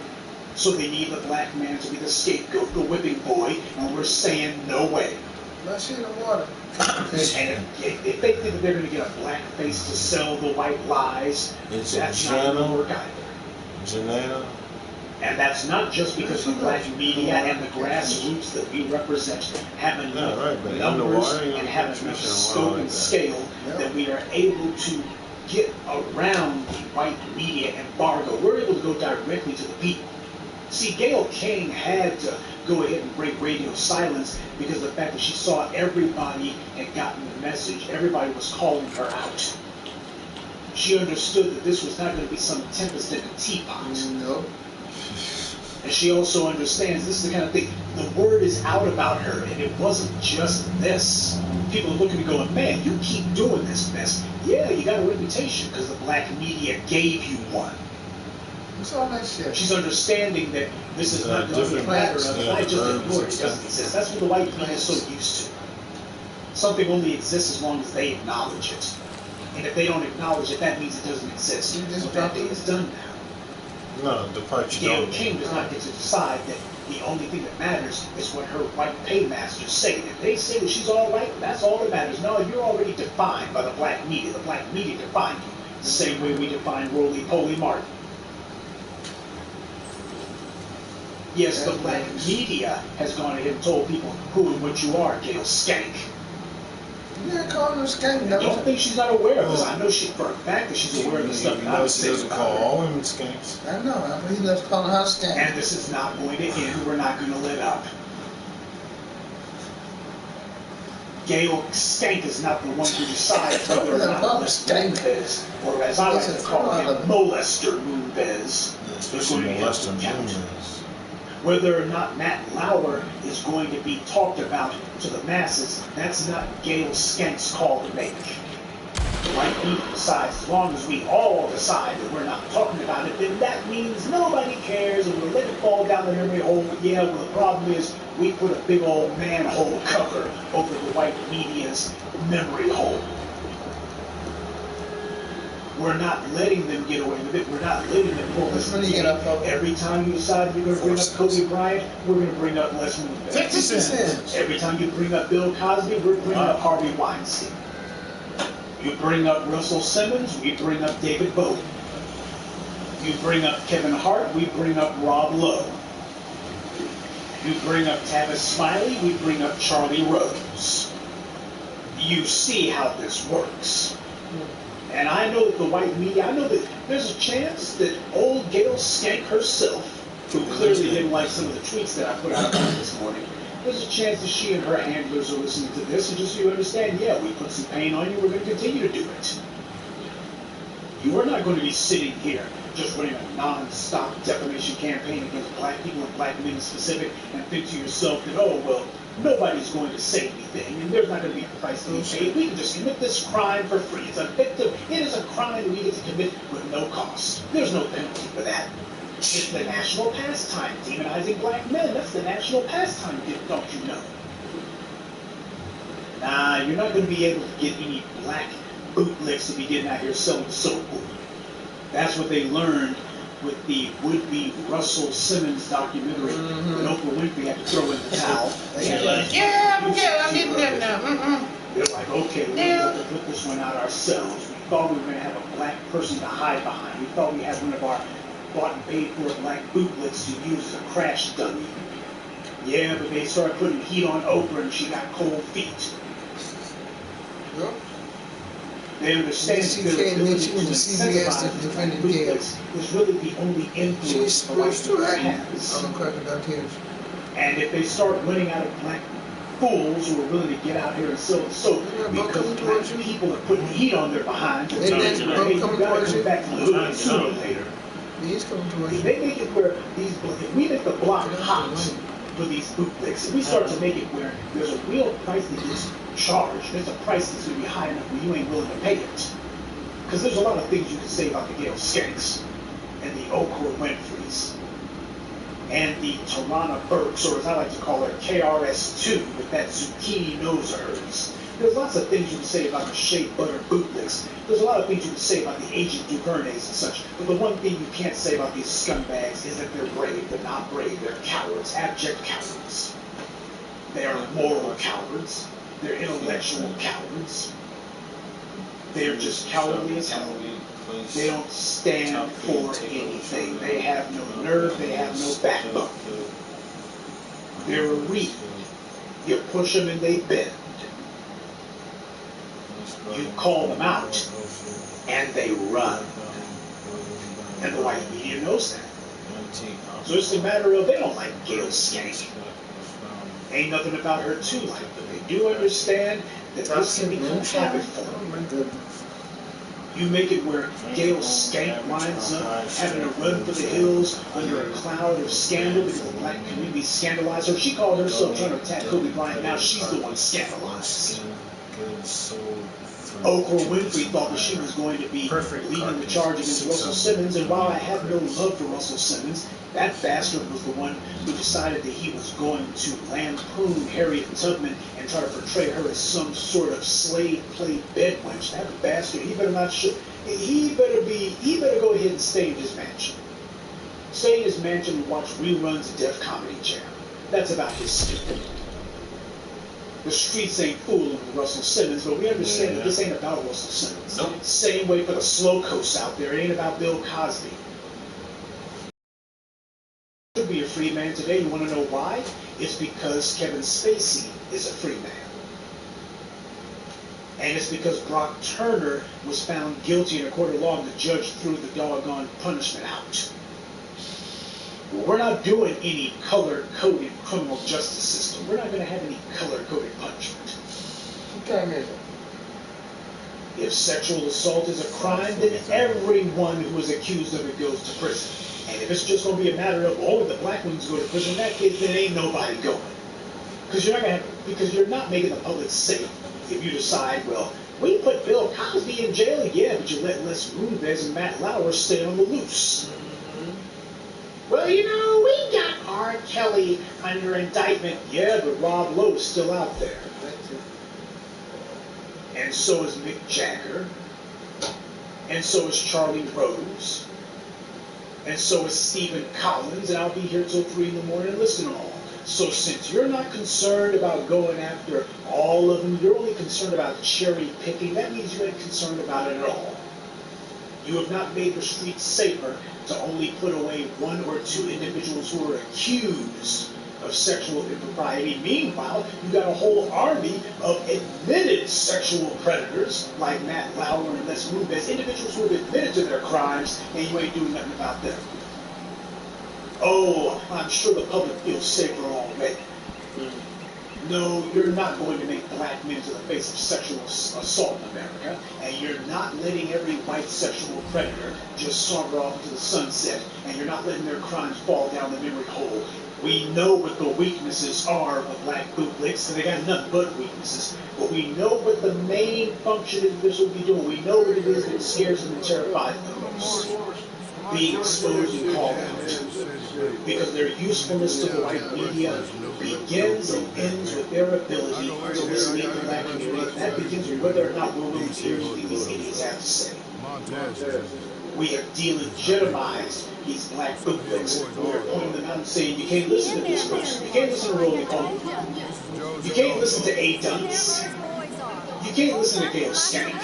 So they need the black man to be the scapegoat, the whipping boy, and we're saying no way. Let's see the water. And if they think that they're going to get a black face to sell the white lies, that's not going to work either. And that's not just because the black media and the grassroots that we represent have enough numbers and have enough scope and scale that we are able to get around the white media embargo. We're able to go directly to the people. See, Gayle King had to go ahead and break radio silence because of the fact that she saw everybody had gotten the message. Everybody was calling her out. She understood that this was not going to be some tempest in a teapot. No. And she also understands this is the kind of thing. The word is out about her, and it wasn't just this. People are looking and going, man, you keep doing this mess. Yeah, you got a reputation because the black media gave you one. What's all that shit? She's understanding that this is not going to be a matter of, I just ignore it, it doesn't exist. That's what the white media is so used to. Something only exists as long as they acknowledge it. And if they don't acknowledge it, that means it doesn't exist. So that day is done now. No, the part you Gayle King does not get to decide that the only thing that matters is what her white paymasters say. If they say that she's all right, that's all that matters. No, you're already defined by the black media. The black media defined you the same way we define Roly-Poly Martin. Yes, the black media has gone ahead and told people who and what you are, Gayle Skank. Yeah, call her skank. I don't think she's not aware of this. I know she for a fact that she's aware of the stuff that I'm saying. She doesn't call all women skanks. I know. I mean, he loves calling her skank. And this is not going to end. We're not going to let up. Gayle Skank is not the one who decides whether or not Moonves, or as I like to call him, Molester Moonves, is going to get counted. Whether or not Matt Lauer is going to be talked about to the masses, that's not Gayle Skank's call to make. white media decides, as long as we all decide that we're not talking about it, then that means nobody cares and we'll let it fall down the memory hole. But yeah, well, the problem is we put a big old manhole cover over the white media's memory hole. We're not letting them get away with it. We're not letting them pull this. Every time you decide you're going to bring up Kobe Bryant, we're going to bring up Les Moonves. 50 cents. Every time you bring up Bill Cosby, we're bringing up Harvey Weinstein. You bring up Russell Simmons, we bring up David Bowie. You bring up Kevin Hart, we bring up Rob Lowe. You bring up Tavis Smiley, we bring up Charlie Rose. You see how this works. And I know that the white media, I know that there's a chance that old Gail Skank herself, who clearly didn't like some of the tweets that I put out about this morning, there's a chance that she and her handlers are listening to this, and just so you understand, yeah, we put some pain on you, we're going to continue to do it. You are not going to be sitting here just running a non-stop defamation campaign against black people and black men in specific and think to yourself that, oh, well, nobody's going to say anything, and there's not going to be a price to be paid. We can just commit this crime for free. It's a victim. It is a crime that we get to commit with no cost. There's no penalty for that. It's the national pastime, demonizing black men. That's the national pastime, don't you know? Nah, you're not going to be able to get any black bootlicks to be getting out here selling soap. That's what they learned with the would-be Russell Simmons documentary that Oprah Winfrey had to throw in the towel. They're like, yeah, I'm getting that now. They're like, okay, we're going to put this one out ourselves. We thought we were going to have a black person to hide behind. We thought we had one of our bought and paid for black bootlicks to use as a crash dummy. Yeah, but they started putting heat on Oprah and she got cold feet. Yep. They understand that their ability to incentivize black bootlicks is really the only influence the white media has. And if they start running out of black fools who are willing to get out here and sell the soap because black people are putting heat on their behinds and telling them, hey, you gotta come back to the hood sooner or later. If they make it where if we make the block hot for these bootlicks, if we start to make it where there's a real price that gets charged, there's a price that's going to be high enough where you ain't willing to pay it. Because there's a lot of things you can say about the Gail Skanks and the Oprah Winfreys and the Tarana Burks, or as I like to call her, KRS2 with that zucchini nose of hers. There's lots of things you can say about the shea butter bootlicks. There's a lot of things you can say about the Agent Duvernays and such. But the one thing you can't say about these scumbags is that they're brave. They're not brave. They're cowards, abject cowards. They are moral cowards. They're intellectual cowards. They're just cowardly as hell. They don't stand for anything. They have no nerve. They have no backbone. They're a reed. You push them and they bend. You call them out, and they run. And the white media knows that. So it's a matter of they don't like Gail Skank. Ain't nothing about her too like, but they do understand that this can become habit for them. You make it where Gail Skank winds up having to run for the hills under a cloud of scandal because the black community scandalized her. She called herself trying to attack Kobe Bryant. Now she's the one scandalized. Oprah Winfrey thought that she was going to be leading the charge against Russell Simmons, and while I have no love for Russell Simmons, that bastard was the one who decided that he was going to lampoon Harriet Tubman and try to portray her as some sort of slave play bedwench. That bastard, he better go ahead and stay in his mansion. Stay in his mansion and watch reruns of Def Comedy Jam. That's about his stupid. The streets ain't fooling Russell Simmons, but we understand that this ain't about Russell Simmons. Nope. Same way for the slow coast out there. It ain't about Bill Cosby. Should be a free man today. You want to know why? It's because Kevin Spacey is a free man. And it's because Brock Turner was found guilty in a court of law and the judge threw the doggone punishment out. We're not doing any color-coded criminal justice system. We're not going to have any color-coded punishment. Okay, if sexual assault is a crime, then everyone who is accused of it goes to prison. And if it's just going to be a matter of, oh, the black ones go to prison, in that case, then ain't nobody going. because you're not making the public safe if you decide, well, we put Bill Cosby in jail, yeah, but you let Les Moonves and Matt Lauer stay on the loose. Well, you know, we got R. Kelly under indictment, yeah, but Rob Lowe is still out there. And so is Mick Jagger. And so is Charlie Rose. And so is Stephen Collins, and I'll be here till 3 in the morning listening to all. So since you're not concerned about going after all of them, you're only concerned about cherry picking, that means you ain't concerned about it at all. You have not made the streets safer to only put away 1 or 2 individuals who are accused of sexual impropriety. Meanwhile, you got a whole army of admitted sexual predators like Matt Lauer and Les Moonves, individuals who have admitted to their crimes, and you ain't doing nothing about them. Oh, I'm sure the public feels safer already. No, you're not going to make black men to the face of sexual assault in America, and you're not letting every white sexual predator just saunter off into the sunset, and you're not letting their crimes fall down the memory hole. We know what the weaknesses are of black bootlegs, and they got nothing but weaknesses. But we know what the main function of this will be doing. We know what it is that scares them and terrifies them most. Being exposed and called out. Because their usefulness to the white media begins and ends with their ability to mislead the black community. And that begins with whether or not we're willing to hear anything these idiots have to say. We have delegitimized these black bootlegs. We're pointing them out and saying, you can't listen to this person. You can't listen to Rolling Cole. You can't listen to A. Dunce. You can't listen to Gail Skank.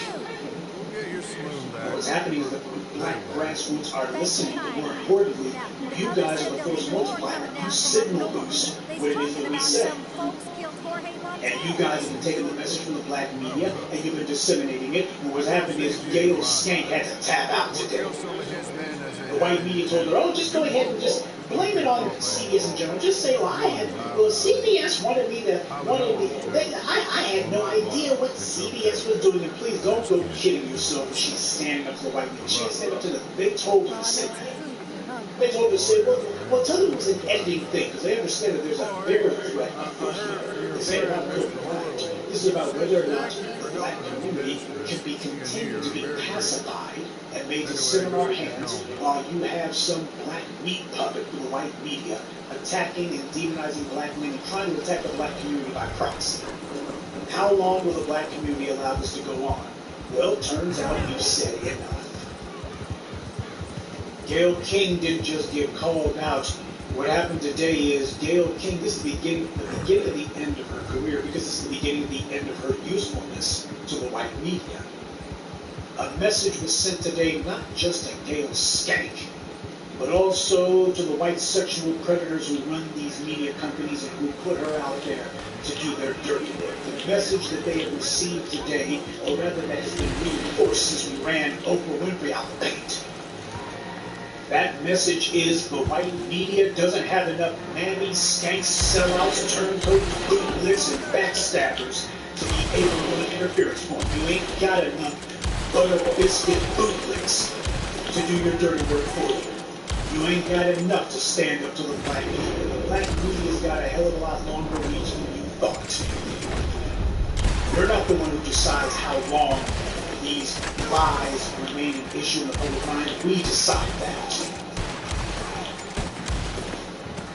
What's happening is that black grassroots are listening, but more importantly, you guys are the force multiplier. You signal boost what it is that we say. And you guys have been taking the message from the black media, and you've been disseminating it. And what's happened is Gail Skank had to tap out today. The white media told her, oh, just go ahead and just blame it on CBS in general. Just say, well, CBS wanted me to, I had no idea what CBS was doing. And please don't go kidding yourself. She's standing up to the white media. She's standing up to they told her to say that. They told her to say, well, tell them it was an ending thing, because they understand that there's a bigger threat here. This ain't about copyright. This is about whether or not the black community can be continued to be pacified and made to sit on our hands while you have some black meat puppet through the white media attacking and demonizing black men and trying to attack the black community by proxy. How long will the black community allow this to go on? Well, turns out you've said enough. Gayle King didn't just get called out. What happened today is Gayle King, this is the beginning of the end of her career, because this is the beginning of the end of her usefulness to the white media. A message was sent today not just to Gayle Skank, but also to the white sexual predators who run these media companies and who put her out there to do their dirty work. The message that they have received today, or rather that has been reinforced since we ran Oprah Winfrey out the paint. That message is the white media doesn't have enough mammy, skanks, sellouts, turncoats, bootlicks, and backstabbers to be able to run interference point. You ain't got enough butter biscuit bootlicks to do your dirty work for you. You ain't got enough to stand up to the black media. The black media's got a hell of a lot longer reach than you thought. You're not the one who decides how long these lies remain an issue in the public mind. We decide that.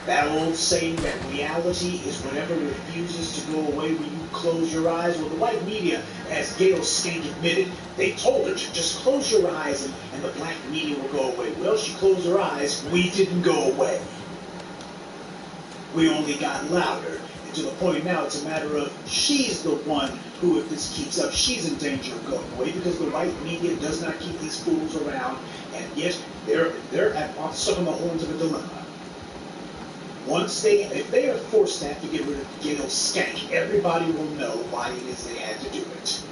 That old saying that reality is whatever refuses to go away when you close your eyes. Well, the white media, as Gayle Skank admitted, they told her to just close your eyes and the black media will go away. Well, she closed her eyes. We didn't go away. We only got louder. To the point now, it's a matter of she's the one who, if this keeps up, she's in danger of going away, because the white media does not keep these fools around, and yet they're stuck on the horns of a dilemma. If they are forced to have to get rid of Gayle Skank, everybody will know why it is they had to do it.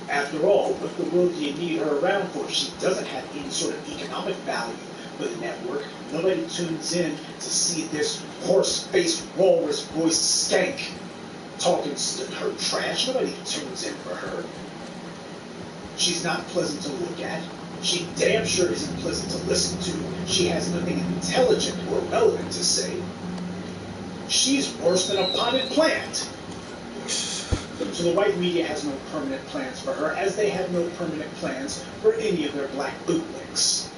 After all, what the world do you need her around for? She doesn't have any sort of economic value for the network. Nobody tunes in to see this horse-faced, walrus-voiced skank talking her trash. Nobody tunes in for her. She's not pleasant to look at. She damn sure isn't pleasant to listen to. She has nothing intelligent or relevant to say. She's worse than a potted plant. So the white media has no permanent plans for her, as they have no permanent plans for any of their black bootlicks.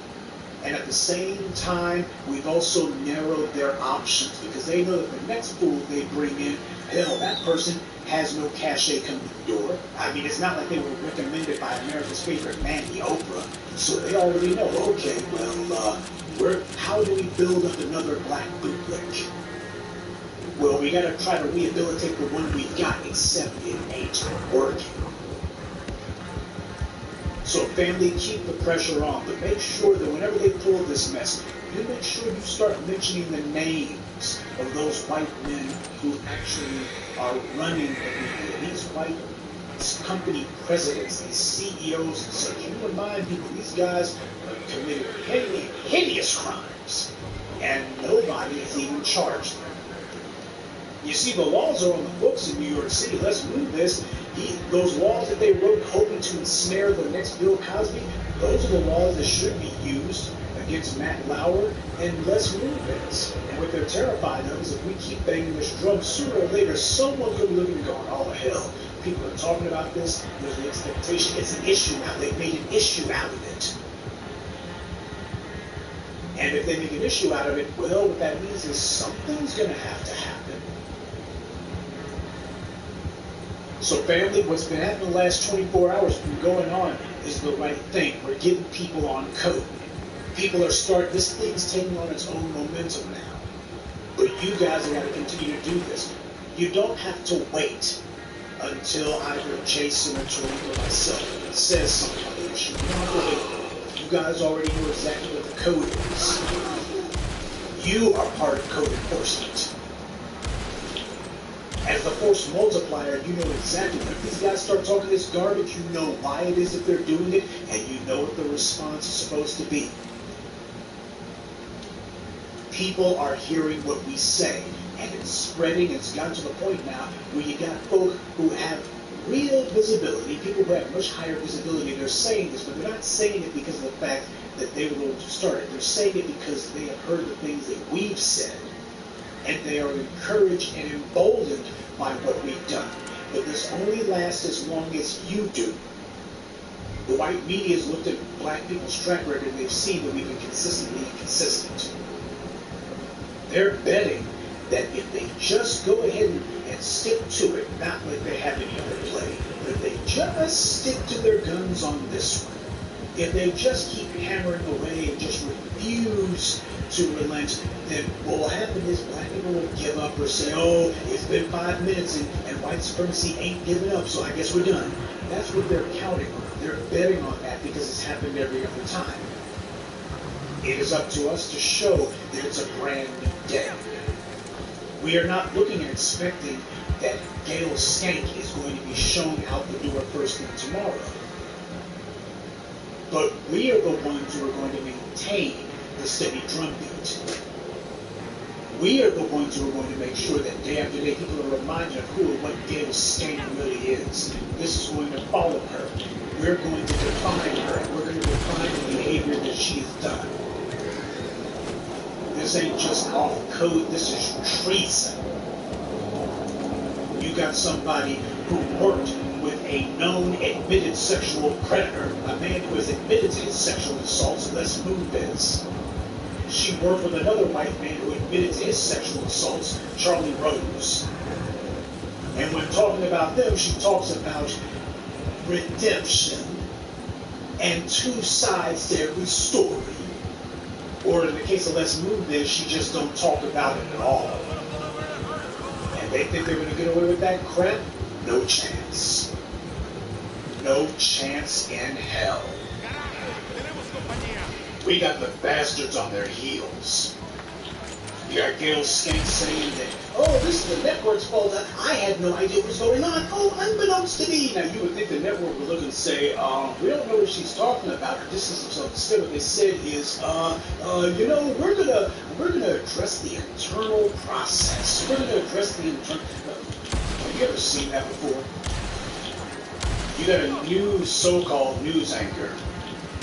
And at the same time, we've also narrowed their options, because they know that the next fool they bring in, hell, that person has no cachet coming to the door. I mean, it's not like they were recommended by America's favorite Mandy, Oprah. So they already know, okay, well, how do we build up another black bootlick? Well, we gotta try to rehabilitate the one we've got, except it ain't working. So family, keep the pressure on, but make sure that whenever they pull this mess, you make sure you start mentioning the names of those white men who actually are running the media. These white company presidents, these CEOs and such. You remind people, these guys have committed hideous crimes, and nobody has even charged them. You see, the laws are on the books in New York City. Let's move this. Those laws that they wrote hoping to ensnare the next Bill Cosby, those are the laws that should be used against Matt Lauer and Les Moonves. And what they're terrified of is if we keep banging this drum, sooner or later, someone's going to be looking and going, oh, hell, people are talking about this. There's an expectation. It's an issue now. They've made an issue out of it. And if they make an issue out of it, well, what that means is something's going to have to happen. So family, what's been happening the last 24 hours been going on is the right thing. We're getting people on code. People are this thing's taking on its own momentum now. But you guys have got to continue to do this. You don't have to wait until either Jason or Tariq or myself says something on the issue. You don't have to wait. You guys already know exactly what the code is. You are part of code enforcement. As the force multiplier, you know exactly when these guys start talking this garbage, you know why it is that they're doing it, and you know what the response is supposed to be. People are hearing what we say, and it's spreading. It's gotten to the point now where you got folk who have real visibility, people who have much higher visibility. They're saying this, but they're not saying it because of the fact that they were going to start it. They're saying it because they have heard the things that we've said. And they are encouraged and emboldened by what we've done. But this only lasts as long as you do. The white media has looked at black people's track record and they've seen that we've been consistently inconsistent. They're betting that if they just go ahead and stick to it, not like they have any other play, but if they just stick to their guns on this one, if they just keep hammering away and just refuse to relent, then what will happen is black people will give up or say, oh, it's been 5 minutes and white supremacy ain't giving up, so I guess we're done. That's what they're counting on. They're betting on that because it's happened every other time. It is up to us to show that it's a brand new day. We are not looking and expecting that Gail Skank is going to be shown out the door first thing tomorrow. But we are the ones who are going to maintain the steady drumbeat. We are the ones who are going to make sure that day after day people are reminded of who and what Gail Skank really is. This is going to follow her. We're going to define her, and we're going to define the behavior that she has done. This ain't just off code, this is treason. You got somebody who worked with a known admitted sexual predator, a man who has admitted to his sexual assaults, Les Moonves. She worked with another white man who admitted to his sexual assaults, Charlie Rose. And when talking about them, she talks about redemption and two sides to every story. Or in the case of Les Moonves, she just don't talk about it at all. And they think they're going to get away with that crap? No chance. No chance in hell. We got the bastards on their heels. You got Gail Skank saying that, oh, this is the network's fault. I had no idea what was going on. Oh, unbeknownst to me. Now, you would think the network would look and say, we don't know what she's talking about. This is so instead what they said is, you know, we're gonna address the internal process. We're gonna address the internal. Have you ever seen that before? You got a new so-called news anchor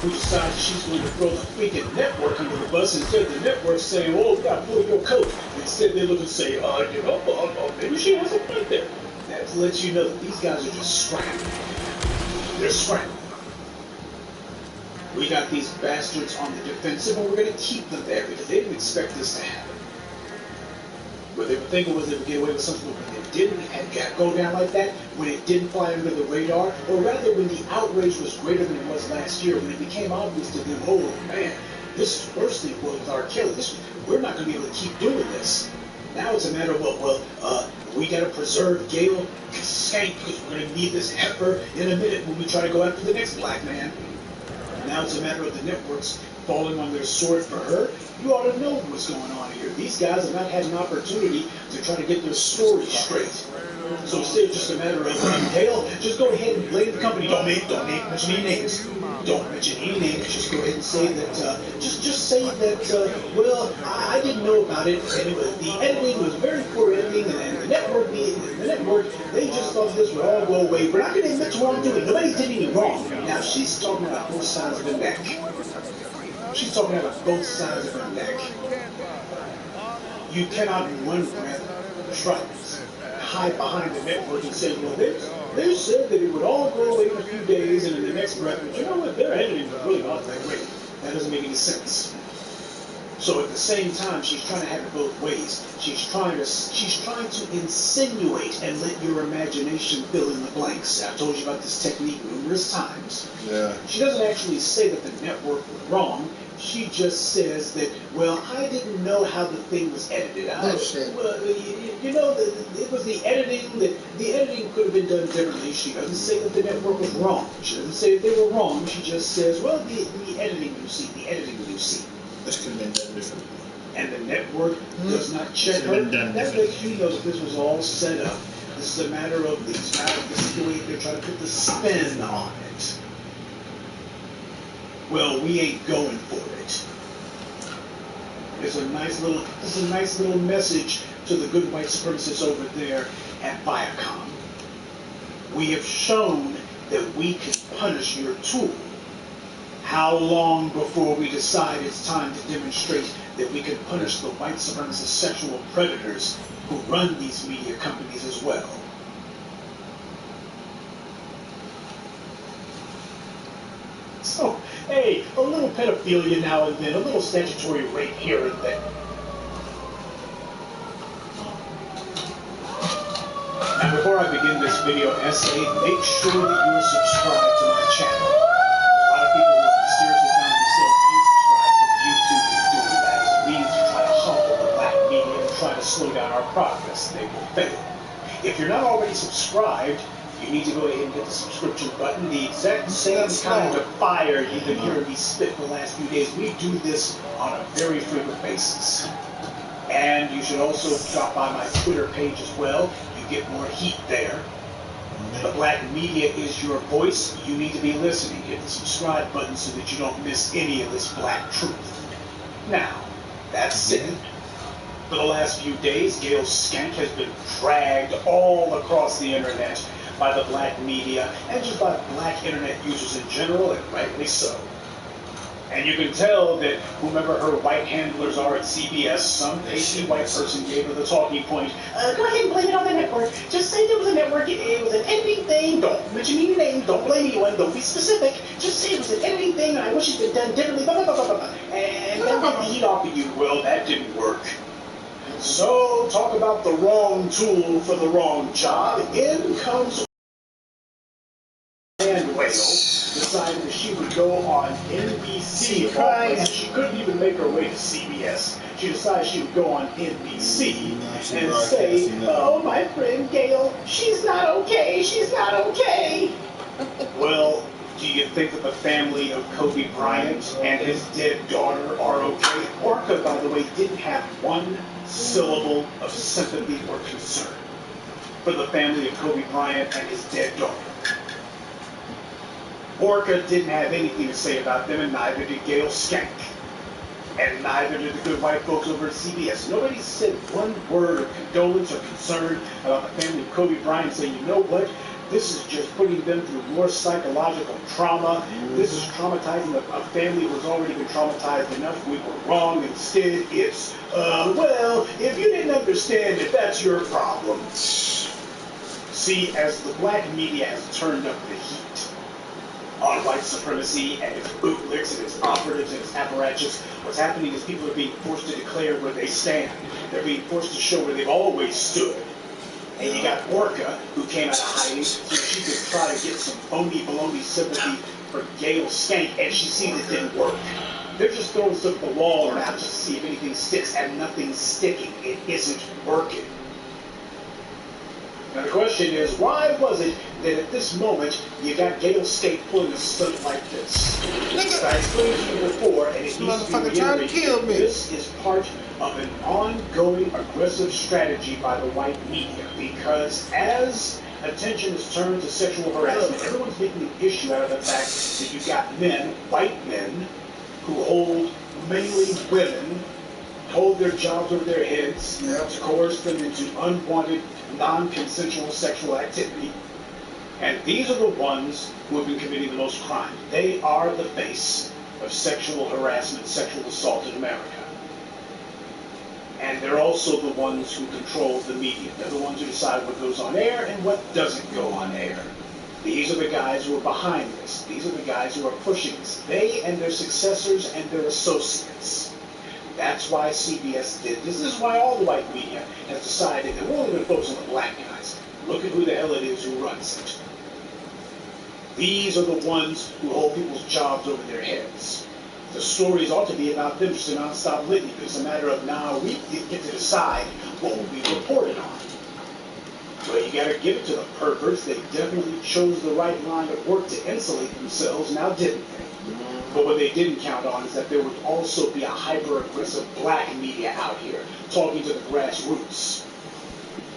who decides she's going to throw the freaking network under the bus. Instead of the network saying, "Oh, we got to pull your coat," instead they look and say, maybe she wasn't right there. That lets you know that these guys are just scrambling. They're scrambling. We got these bastards on the defensive, and we're going to keep them there because they didn't expect this to happen. What they were thinking was they would get away with something, but when it didn't go down like that, when it didn't fly under the radar, or rather when the outrage was greater than it was last year, when it became obvious to them, oh man, this is worse than it was with R. Kelly. We're not going to be able to keep doing this. Now it's a matter of, we got to preserve Gail Skank because we're going to need this heifer in a minute when we try to go after the next black man. Now it's a matter of the networks falling on their sword for her. You ought to know what's going on here. These guys have not had an opportunity to try to get their story straight. So instead of just a matter of, Gail, just go ahead and blame the company. Don't mention any names. Don't mention any names. Just go ahead and say that, just say that, well, I didn't know about it, and the editing was very poor editing, and the network, they just thought this would all go away. We're not going to admit to wrongdoing. Nobody did anything wrong. Now, she's talking about both sides of the neck. She's talking about both sides of her neck. You cannot in one breath try hide behind the network and say, well, they said that it would all go away in a few days, and in the next breath, but you know what, their editing was really not that great. That doesn't make any sense. So at the same time, she's trying to have it both ways. She's trying to insinuate and let your imagination fill in the blanks. I've told you about this technique numerous times. Yeah. She doesn't actually say that the network was wrong. She just says that, well, I didn't know how the thing was edited. It was the editing. The editing could have been done differently. She doesn't say that the network was wrong. She doesn't say that they were wrong. She just says, well, the editing you see. This could have been done differently. And the network does not check her. That makes you know that this was all set up. This is a matter of these guys. This is the way they're trying to put the spin on it. Well, we ain't going for it. This is a nice little message to the good white supremacists over there at Viacom. We have shown that we can punish your tool. How long before we decide it's time to demonstrate that we can punish the white supremacist sexual predators who run these media companies as well? So, hey, a little pedophilia now and then, a little statutory rape here and there. Now, before I begin this video essay, make sure that you are subscribed to my channel. A lot of people who have seriously found themselves unsubscribed because YouTube is doing that as a means to try to humble the black media and try to slow down our progress. They will fail. If you're not already subscribed, you need to go ahead and hit the subscription button. The exact same kind of fire you've been hearing me spit for the last few days. We do this on a very frequent basis. And you should also drop by my Twitter page as well. You get more heat there. The black media is your voice. You need to be listening. Hit the subscribe button so that you don't miss any of this black truth. Now, that's it. For the last few days, Gail Skank has been dragged all across the internet by the black media and just by black internet users in general, and rightly so. And you can tell that whomever her white handlers are at CBS, some pasty white person gave her the talking point. Go ahead and blame it on the network. Just say there was a network, it was an editing thing. Don't mention any names, don't blame anyone, don't be specific. Just say it was an editing thing, and I wish it had been done differently, blah, blah, blah, blah, blah. And then get the heat off of you. Well, that didn't work. So, talk about the wrong tool for the wrong job. In comes and Whale decided that she would go on NBC. She couldn't even make her way to CBS. She decided she would go on NBC and say, oh, my friend Gail, she's not okay, she's not okay. Well, do you think that the family of Kobe Bryant and his dead daughter are okay? Orca, by the way, didn't have one syllable of sympathy or concern for the family of Kobe Bryant and his dead daughter. Orca didn't have anything to say about them, and neither did Gail Skank. And neither did the good white folks over at CBS. Nobody said one word of condolence or concern about the family of Kobe Bryant, saying, you know what, This is just putting them through more psychological trauma. This is traumatizing a family who's already been traumatized enough. We were wrong. Instead, it's, well, if you didn't understand it, that's your problem. See, as the black media has turned up the heat on white supremacy and its bootlicks and its operatives and its apparatchiks, what's happening is people are being forced to declare where they stand. They're being forced to show where they've always stood. And you got Orca, who came out of hiding so she could try to get some phony baloney sympathy for Gail Skank, and she sees it didn't work. They're just throwing stuff at the wall now just to see if anything sticks, and nothing's sticking. It isn't working. Now the question is, why was it that at this moment you got Gail Skank pulling a stunt like this? As I explained to you before, and it needs to be reiterated, this is part of an ongoing aggressive strategy by the white media, because as attention is turned to sexual harassment, everyone's making an issue out of the fact that you've got men, white men, who hold mainly women, hold their jobs over their heads to coerce them into unwanted, non-consensual sexual activity. And these are the ones who have been committing the most crime. They are the face of sexual harassment, sexual assault in America. And they're also the ones who control the media. They're the ones who decide what goes on air and what doesn't go on air. These are the guys who are behind this. These are the guys who are pushing this. They and their successors and their associates. That's why CBS did this. This is why all the white media has decided that we're only going to focus on the black guys. Look at who the hell it is who runs it. These are the ones who hold people's jobs over their heads. The stories ought to be about them, just a non-stop litany, but it's a matter of now we get to decide what will be reported on. Well, you got to give it to the perverts. They definitely chose the right line of work to insulate themselves, now didn't they? But what they didn't count on is that there would also be a hyper-aggressive black media out here talking to the grassroots.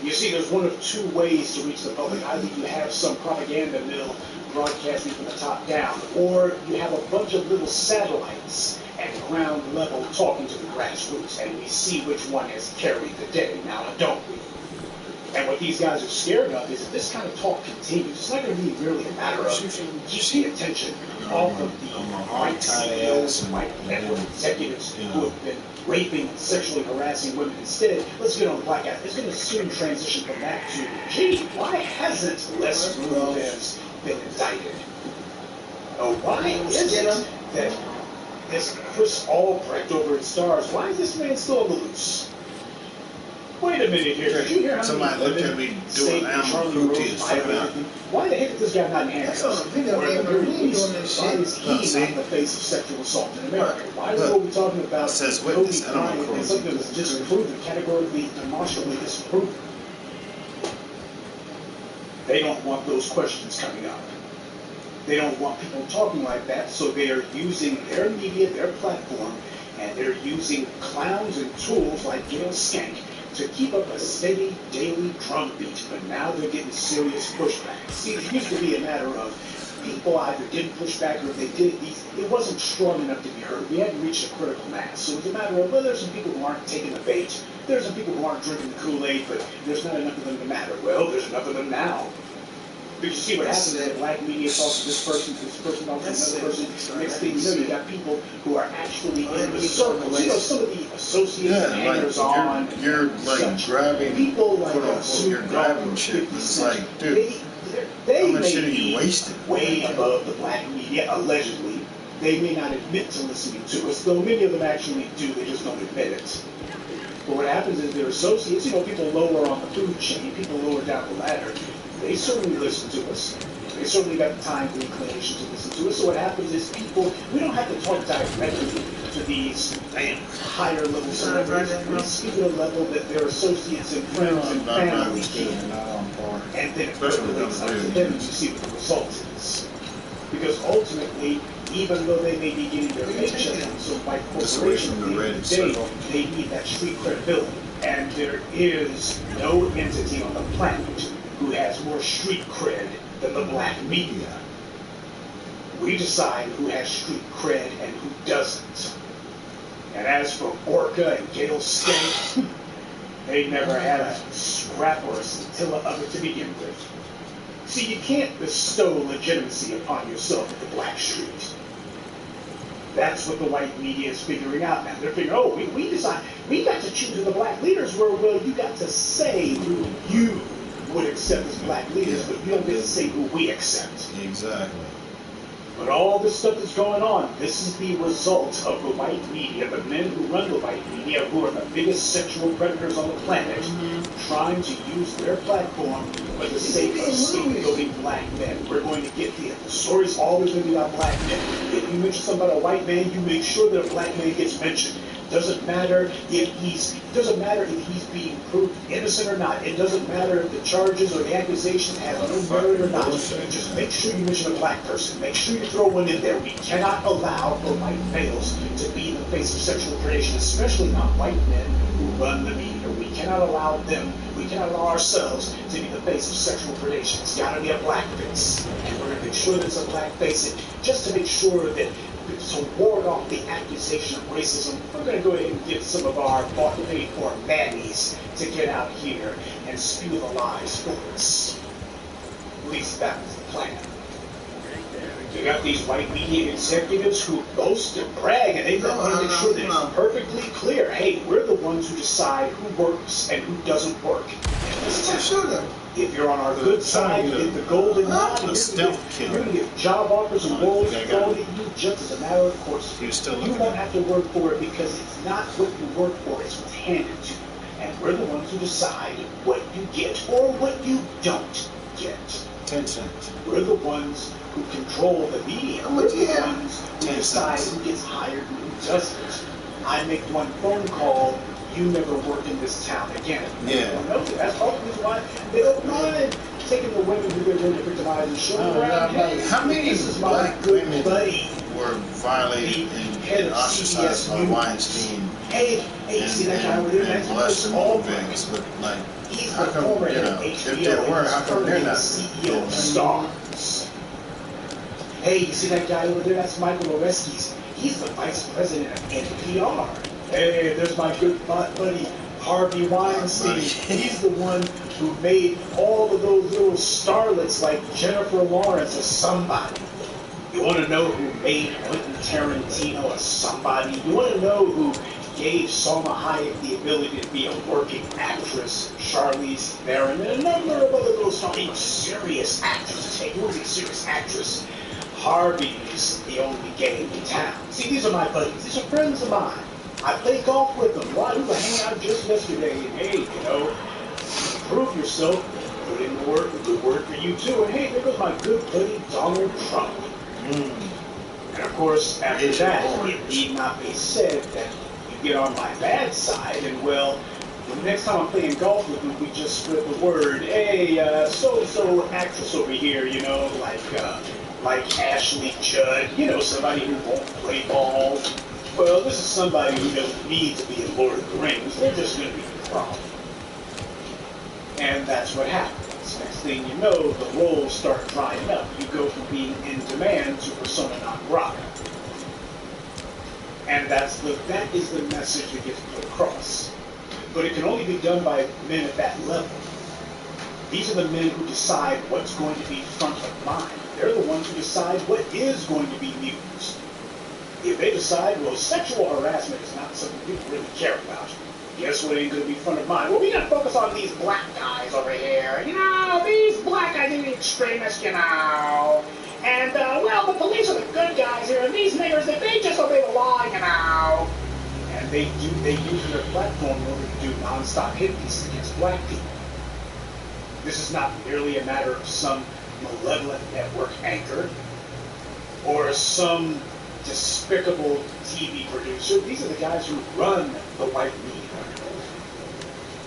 You see, there's one of two ways to reach the public. Either you have some propaganda mill broadcasting from the top down, or you have a bunch of little satellites at ground level talking to the grassroots, and we see which one has carried the day now, don't we? And what these guys are scared of is if this kind of talk continues, it's not going to be really a matter of keeping attention off of the white CEOs and white network executives who have been raping and sexually harassing women. Instead, let's get on the black guys. It's going to soon transition from that to, gee, why hasn't Les Moonves been indicted? Oh, why is it that this Chris Albrecht over at Stars, why is this man still on the loose? Wait a minute here. Did you hear how somebody looked at me doing animal cruelty? Why the heck is this guy not in handcuffs? Or at the very least, why is he not in the face of sexual assault in America? Why is what we're talking about Kobe Bryant and something that's disproven, categorically, demonstrably disproven? They don't want those questions coming up. They don't want people talking like that, so they are using their media, their platform, and they're using clowns and tools like Gail Skank to keep up a steady daily drumbeat, but now they're getting serious pushback. See, it used to be a matter of people either didn't push back or if they did, it wasn't strong enough to be heard. We hadn't reached a critical mass. So it's a matter of, well, there's some people who aren't taking the bait. There's some people who aren't drinking the Kool-Aid, but there's not enough of them to matter. Well, there's enough of them now. But you see what happens when black media talks to this person talks to another person. Next thing you know, you got people who are actually in the circles. You know, some of the associates and hangers-on. You're like grabbing people like you're grabbing shit. It's like, dude, they how much may shit are you be wasting? way above the black media, allegedly. They may not admit to listening to us, though many of them actually do. They just don't admit it. But what happens is their associates, you know, people lower on the food chain, people lower down the ladder, they certainly listen to us. They certainly got the time and inclination to listen to us. So what happens is people, we don't have to talk directly to these higher level celebrities. We speak at a level that their associates and friends and family can. And then it percolates up to them to see what the result is. Because ultimately, even though they may be getting their paycheck from some white corporation, they need that street credibility. And there is no entity on the planet who has more street cred than the black media. We decide who has street cred and who doesn't. And as for Orca and Gail Skank, they never had a scrap or a scintilla of it to begin with. See, you can't bestow legitimacy upon yourself at the black street. That's what the white media is figuring out now. They're figuring, oh, we decide, we got to choose who the black leaders were. Well, you got to say who you would accept as black leaders, but you don't get to say who we accept. Exactly. But all this stuff that's going on, this is the result of the white media, the men who run the white media, who are the biggest sexual predators on the planet, trying to use their platform for the sake of scapegoating black men. We're going to get the story's always going to be about black men. If you mention something about a white man, you make sure that a black man gets mentioned. Doesn't matter if he's being proved innocent or not. It doesn't matter if the charges or the accusations have no merit or not. Just make sure you mention a black person. Make sure you throw one in there. We cannot allow the white males to be in the face of sexual predation, especially not white men who run the media. We cannot allow them. We cannot allow ourselves to be the face of sexual predation. It's got to be a black face, and we're going to make sure that it's a black face, and just to make sure that. To ward off the accusation of racism, we're going to go ahead and get some of our paid for baddies to get out here and spew the lies for us. At least that was the plan. You got these white media executives who boast and brag, and they want to make sure that it's perfectly clear. Hey, we're the ones who decide who works and who doesn't work in this town. If you're on our good side, you get the golden nod. You're going to get job offers and roles thrown at you just as a matter of course. You won't have to work for it because it's not what you work for, it's what's handed to you. And we're the ones who decide what you get or what you don't get. 10 cents. We're the ones who control the media. We're the ones who decide who gets hired and who doesn't. I make one phone call, you never work in this town again. Yeah. That's part of the reason why they don't mind taking the women who they're going to victimize and show them around. Hey, how many black women were violated and ostracized by Weinstein? Hey, see that guy over there? That's all Vegas, but like, he's how the come, former you know, HBO, if there were, how come they're not CEO of Stars? Hey, you see that guy over there? That's Michael Oreskes. He's the vice president of NPR. Hey, there's my good buddy Harvey Weinstein. He's the one who made all of those little starlets like Jennifer Lawrence a somebody. You want to know who made Quentin Tarantino a somebody? You want to know who gave Salma Hayek the ability to be a working actress, Charlize Theron, and a number of other little stars. He was a serious actress. He was a serious actress. Harvey's the only game in town. See, these are my buddies. These are friends of mine. I play golf with them. Why? We were hanging out just yesterday, and hey, you know, prove yourself, put in the work, good work for you too. And hey, there goes my good buddy Donald Trump. And of course, after that, it need not be said that you get on my bad side, and well, the next time I'm playing golf with you, we just spread the word. Hey, so-and-so actress over here, you know, like Ashley Judd, you know, somebody who won't play ball. Well, this is somebody who doesn't need to be in Lord of the Rings. They're just going to be the problem. And that's what happens. Next thing you know, the roles start drying up. You go from being in demand to persona non grata. And that is the message that gets put across. But it can only be done by men at that level. These are the men who decide what's going to be front of mind. They're the ones who decide what is going to be news. If they decide, well, sexual harassment is not something people really care about, guess what ain't going to be front of mind? Well, we got to focus on these black guys over here. You know, these black identity extremists, you know. And, well, the police are the good guys here, and these niggers, they just obey the law, you know. And they use their platform in order to do non-stop hit pieces against black people. This is not merely a matter of some malevolent network anchor or some despicable TV producer. These are the guys who run the white media.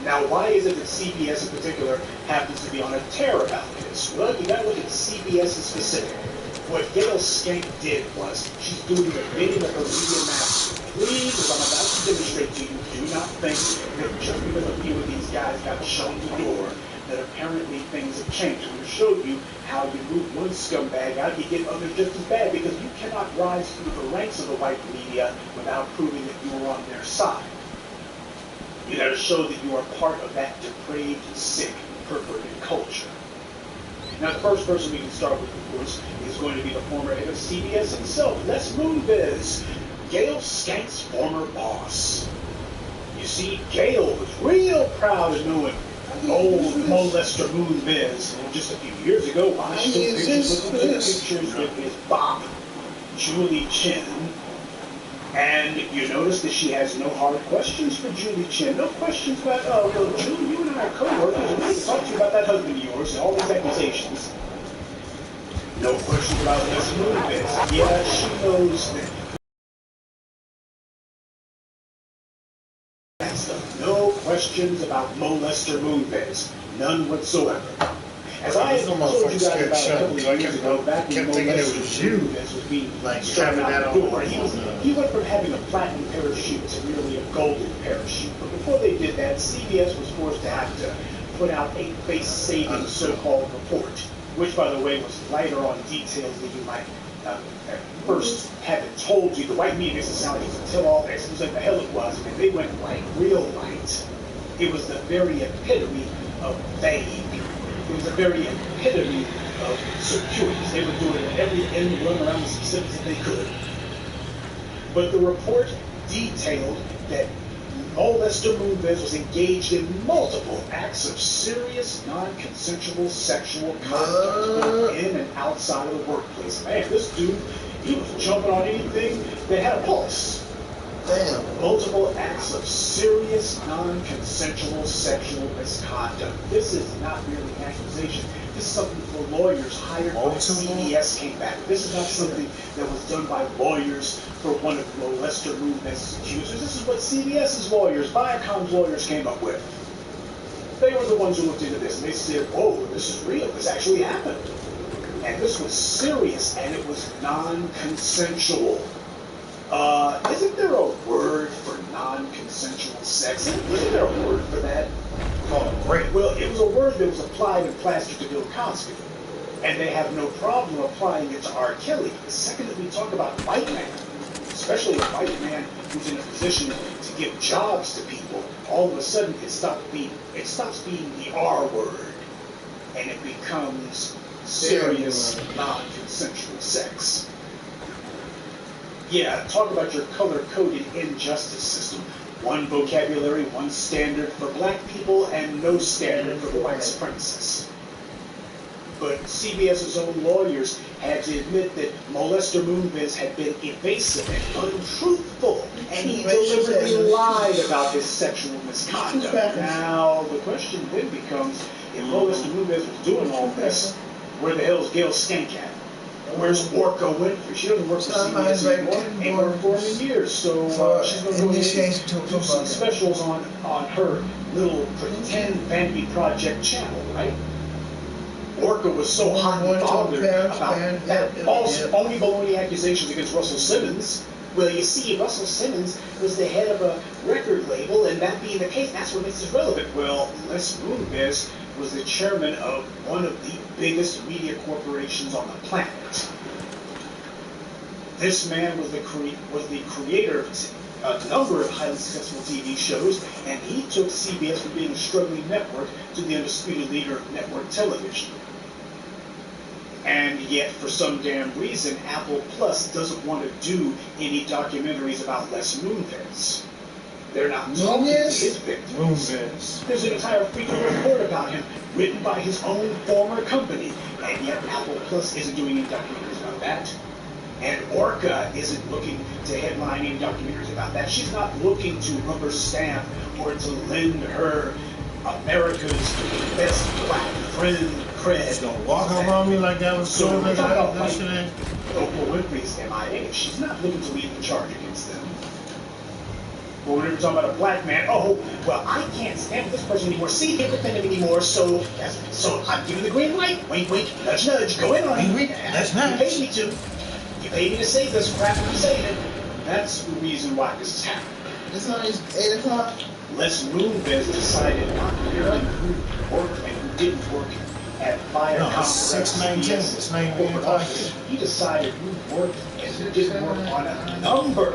Now, why is it that CBS in particular happens to be on a tear about this? Well, you got to look at CBS in specific. What Gail Skank did was she's doing the bidding of her media master. Please, as I'm about to demonstrate to you, do not think that just because a few of these guys got shown the door, that apparently things have changed. I'm going to show you how you move one scumbag out, you get others just as bad, because you cannot rise through the ranks of the white media without proving that you are on their side. You got to show that you are part of that depraved, sick, perverted culture. Now, the first person we can start with, of course, is going to be the former head of CBS himself, Les Moonves, Gail Skank's former boss. You see, Gail was real proud of knowing old molester Moonves. Just a few years ago, I took pictures with his bop, Julie Chen. And you notice that she has no hard questions for Julie Chen. No questions about, oh, well, Julie, you and I are co-workers, and we need to talk to you about that husband of yours and all these accusations. No questions about Les Moonves. Yeah, she knows that stuff. No questions about molester Moonves. None whatsoever. As I told you guys about a couple of years ago, back when molester Moonves was being started out the door, he went from having a platinum parachute to nearly a golden parachute. But before they did that, CBS was forced to have to put out a face-saving so-called report, which, by the way, was lighter on details than you might first have it told you. The white media makes it sound like to tell all this. It was like the hell it was. And they went like real light. It was the very epitome of vague. It was the very epitome of circuitous. They were doing every end run around the specifics that they could. But the report detailed that molester Moonves was engaged in multiple acts of serious, non-consensual sexual conduct in and outside of the workplace. Man, this dude, he was jumping on anything that had a pulse. Damn. Multiple acts of serious, non-consensual sexual misconduct. This is not merely an accusation. This is something for lawyers hired by CBS came back. This is not something that was done by lawyers for one of molester Moonves' accusers. This is what CBS's lawyers, Viacom's lawyers came up with. They were the ones who looked into this, and they said, whoa, this is real. This actually happened. And this was serious, and it was non-consensual. Isn't there a word for non-consensual sex? Isn't there a word for that? Called rape. Well, it was a word that was applied and plastered to Bill Cosby. And they have no problem applying it to R. Kelly. The second that we talk about white man, especially a white man who's in a position to give jobs to people, all of a sudden it stops being the R word, and it becomes serious, non-consensual sex. Yeah, talk about your color-coded injustice system. One vocabulary, one standard for black people, and no standard for white supremacists. But CBS's own lawyers had to admit that molester Moonves had been evasive and untruthful, and he deliberately lied about his sexual misconduct. Now, the question then becomes, if molester Moonves was doing all this, where the hell's Gail Skank at? Where's Orca Winfrey? She doesn't work for CBS anymore. Ain't worked for him in years. So she's going to go and do some specials on her little pretend vanity project channel, right? Orca was so hot and bothered about that false, phony baloney accusations against Russell Simmons. Well, you see, Russell Simmons was the head of a record label, and that being the case, that's what makes this relevant. Well, Les Moonves was the chairman of one of the biggest media corporations on the planet. This man was the creator of a number of highly successful TV shows, and he took CBS from being a struggling network to the undisputed leader of network television. And yet, for some damn reason, Apple Plus doesn't want to do any documentaries about Les Moonves. They're not talking to his victims. There's an entire feature report about him written by his own former company, and yet Apple Plus isn't doing any documentaries about that. And Orca isn't looking to headline any documentaries about that. She's not looking to rubber stamp or to lend her America's best black friend cred. She's gonna walk around me like that was so Oprah Winfrey's MIA. She's not looking to lead the charge against them. But whenever we're talking about a black man, oh, well, I can't stand with this person anymore. See, he can't defend him anymore, so I'm giving the green light. Wink, wink, nudge, nudge, go in on him. That's nice. You paid me to. You paid me to say this crap, I'm saying it. That's the reason why this is happening. It's only 8 o'clock. Les Moonves decided not merely who worked and who didn't work at Viacom. No, it's 6:19. It's not even 8 o'clock. He decided who worked and who didn't work on a number